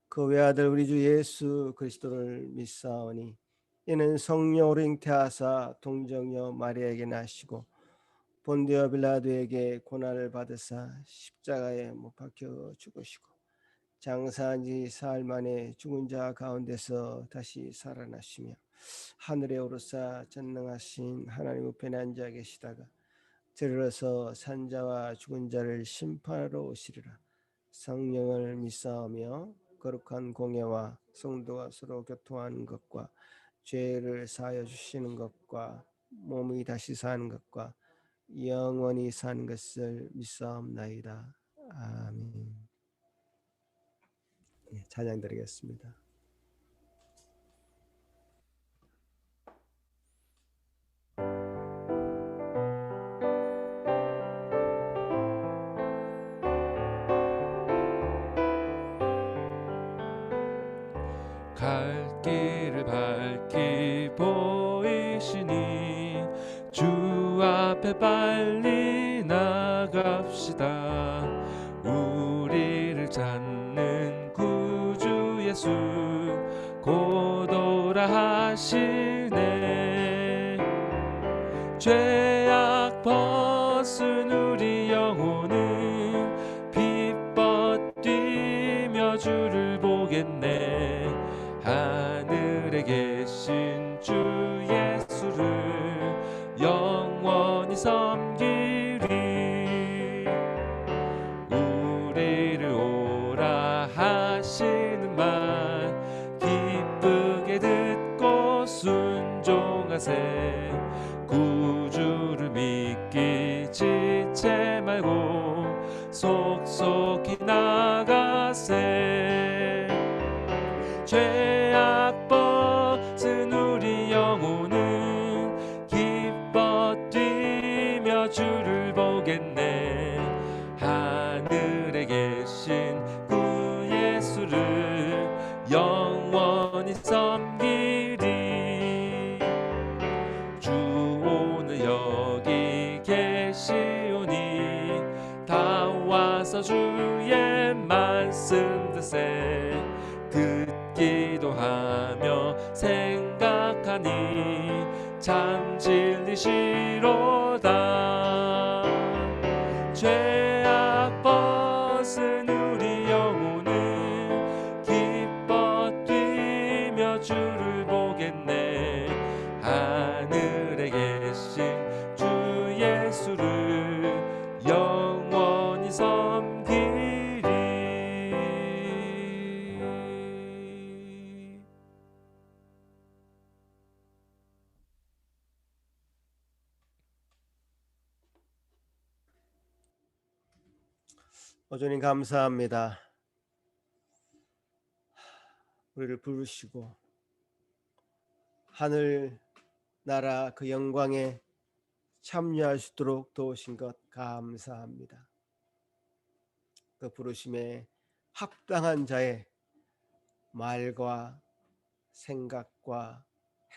Speaker 1: 그 외아들 우리 주 예수 그리스도를 믿사오니 이는 성령으로 잉태하사 동정녀 마리아에게 나시고 본디오 빌라도에게 고난을 받으사 십자가에 못 박혀 죽으시고 장사한 지 사흘 만에 죽은 자 가운데서 다시 살아나시며 하늘에 오르사 전능하신 하나님 우편에 앉아 계시다가 들어서 산자와 죽은 자를 심판하러 오시리라. 성령을 믿사오며 거룩한 공예와 성도가 서로 교통하는 것과 죄를 사하여 주시는 것과 몸이 다시 사는 것과 영원히 사는 것을 믿사옵나이다. 아멘. 찬양 드리겠습니다.
Speaker 2: 갈 길을 밝히 보이시니 주 앞에 빨리 나갑시다. 우리를 찾는 구주 예수 곧 오라 하시네. 죄악 벗은 우리 영혼은 빛벗 뛰며 주를 보겠네. 하늘에 계신 주 예수를 영원히 섬기리. 우리를 오라 하시는 말 기쁘게 듣고 순종하세. 구주를 믿기 지체 말고 속속히 나가세. 죄악 벗은 우리 영혼은 기뻐 뛰며 주를 보겠네. 하늘에 계신 구 예수를 영원히 섬기리. 주 오늘 여기 계시오니 다 와서 주의 말씀 듣세. 기도하며 생각하니 참 진리시로다. 죄악 벗은 우리 영혼은 기뻐 뛰며 주를 보겠네. 하늘에 계신 주 예수를 영원히 섬기리.
Speaker 1: 주님 감사합니다. 우리를 부르시고 하늘 나라 그 영광에 참여할 수 있도록 도우신 것 감사합니다. 그 부르심에 합당한 자의 말과 생각과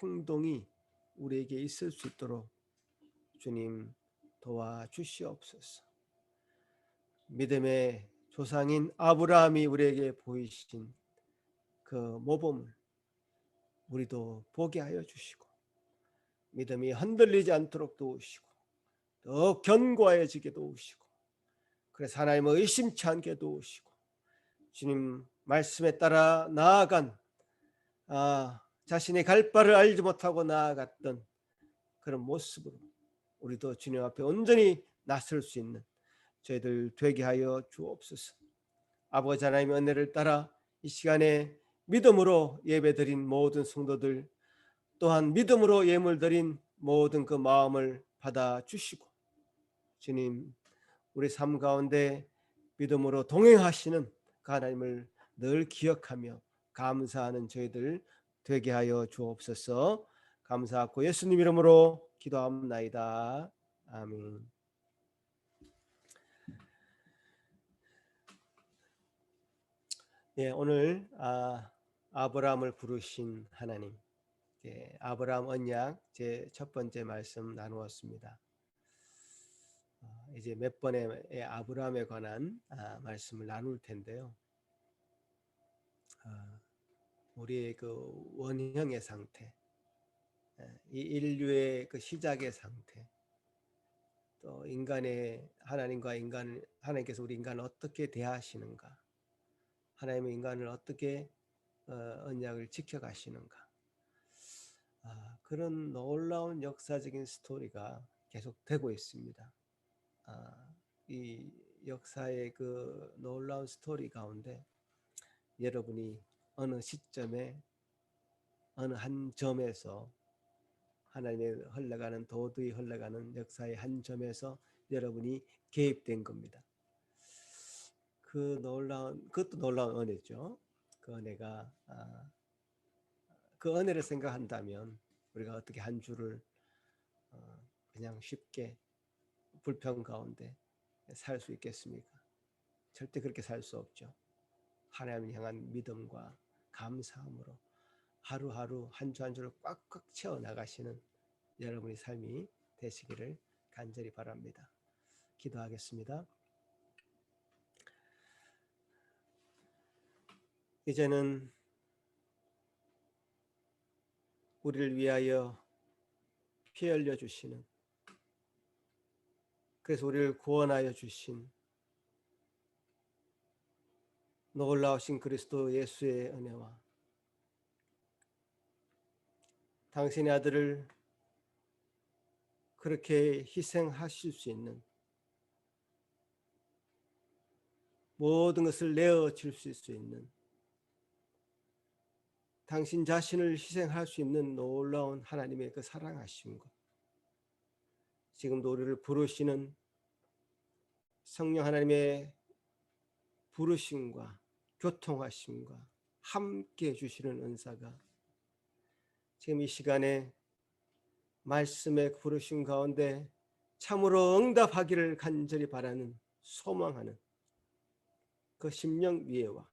Speaker 1: 행동이 우리에게 있을 수 있도록 주님 도와주시옵소서. 믿음의 조상인 아브라함이 우리에게 보이신 그 모범을 우리도 보게 하여 주시고 믿음이 흔들리지 않도록 도우시고 더 견고해지게 도우시고 그래서 하나님을 의심치 않게 도우시고 주님 말씀에 따라 나아간 자신의 갈 바를 알지 못하고 나아갔던 그런 모습으로 우리도 주님 앞에 온전히 나설 수 있는 저희들 되게 하여 주옵소서. 아버지 하나님의 은혜를 따라 이 시간에 믿음으로 예배드린 모든 성도들 또한 믿음으로 예물 드린 모든 그 마음을 받아주시고 주님 우리 삶 가운데 믿음으로 동행하시는 그 하나님을 늘 기억하며 감사하는 저희들 되게 하여 주옵소서. 감사하고 예수님 이름으로 기도합나이다. 아멘. 예, 오늘 아브라함을 부르신 하나님, 아브라함 언약 제 첫 번째 말씀 나누었습니다. 이제 몇 번의 아브라함에 관한 말씀을 나눌 텐데요. 우리의 그 원형의 상태, 이 인류의 그 시작의 상태, 또 인간의 하나님께서 우리 인간을 어떻게 대하시는가, 하나님의 인간을 어떻게 언약을 지켜가시는가, 그런 놀라운 역사적인 스토리가 계속되고 있습니다. 이 역사의 그 놀라운 스토리 가운데 여러분이 어느 시점에 어느 한 점에서 하나님의 흘러가는 도저히 흘러가는 역사의 한 점에서 여러분이 개입된 겁니다. 그것도 놀라운 은혜죠. 그 은혜가 그 은혜를 생각한다면 우리가 어떻게 한 주를 그냥 쉽게 불평 가운데 살 수 있겠습니까? 절대 그렇게 살 수 없죠. 하나님을 향한 믿음과 감사함으로 하루하루 한 주 한 주를 꽉꽉 채워 나가시는 여러분의 삶이 되시기를 간절히 바랍니다. 기도하겠습니다. 이제는 우리를 위하여 피 흘려 주시는, 그래서 우리를 구원하여 주신 놀라우신 그리스도 예수의 은혜와 당신의 아들을 그렇게 희생하실 수 있는, 모든 것을 내어줄 수 있는, 당신 자신을 희생할 수 있는 놀라운 하나님의 그 사랑하심 것, 지금도 우리를 부르시는 성령 하나님의 부르심과 교통하심과 함께 해주시는 은사가 지금 이 시간에 말씀의 부르심 가운데 참으로 응답하기를 간절히 바라는, 소망하는 그 심령 위에와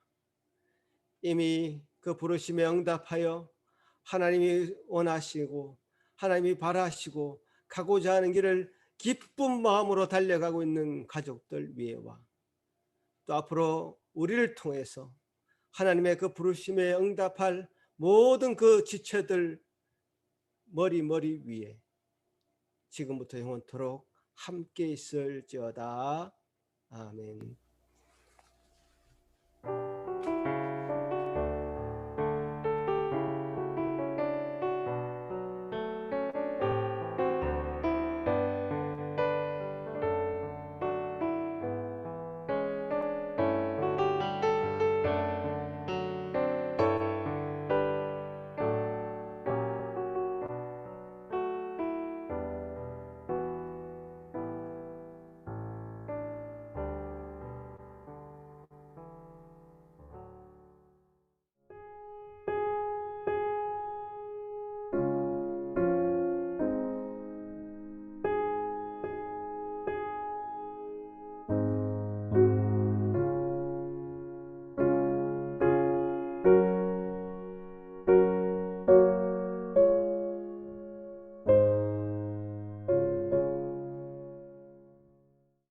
Speaker 1: 이미 그 부르심에 응답하여 하나님이 원하시고 하나님이 바라시고 가고자 하는 길을 기쁜 마음으로 달려가고 있는 가족들 위에와 또 앞으로 우리를 통해서 하나님의 그 부르심에 응답할 모든 그 지체들 머리 위에 지금부터 영원토록 함께 있을지어다. 아멘.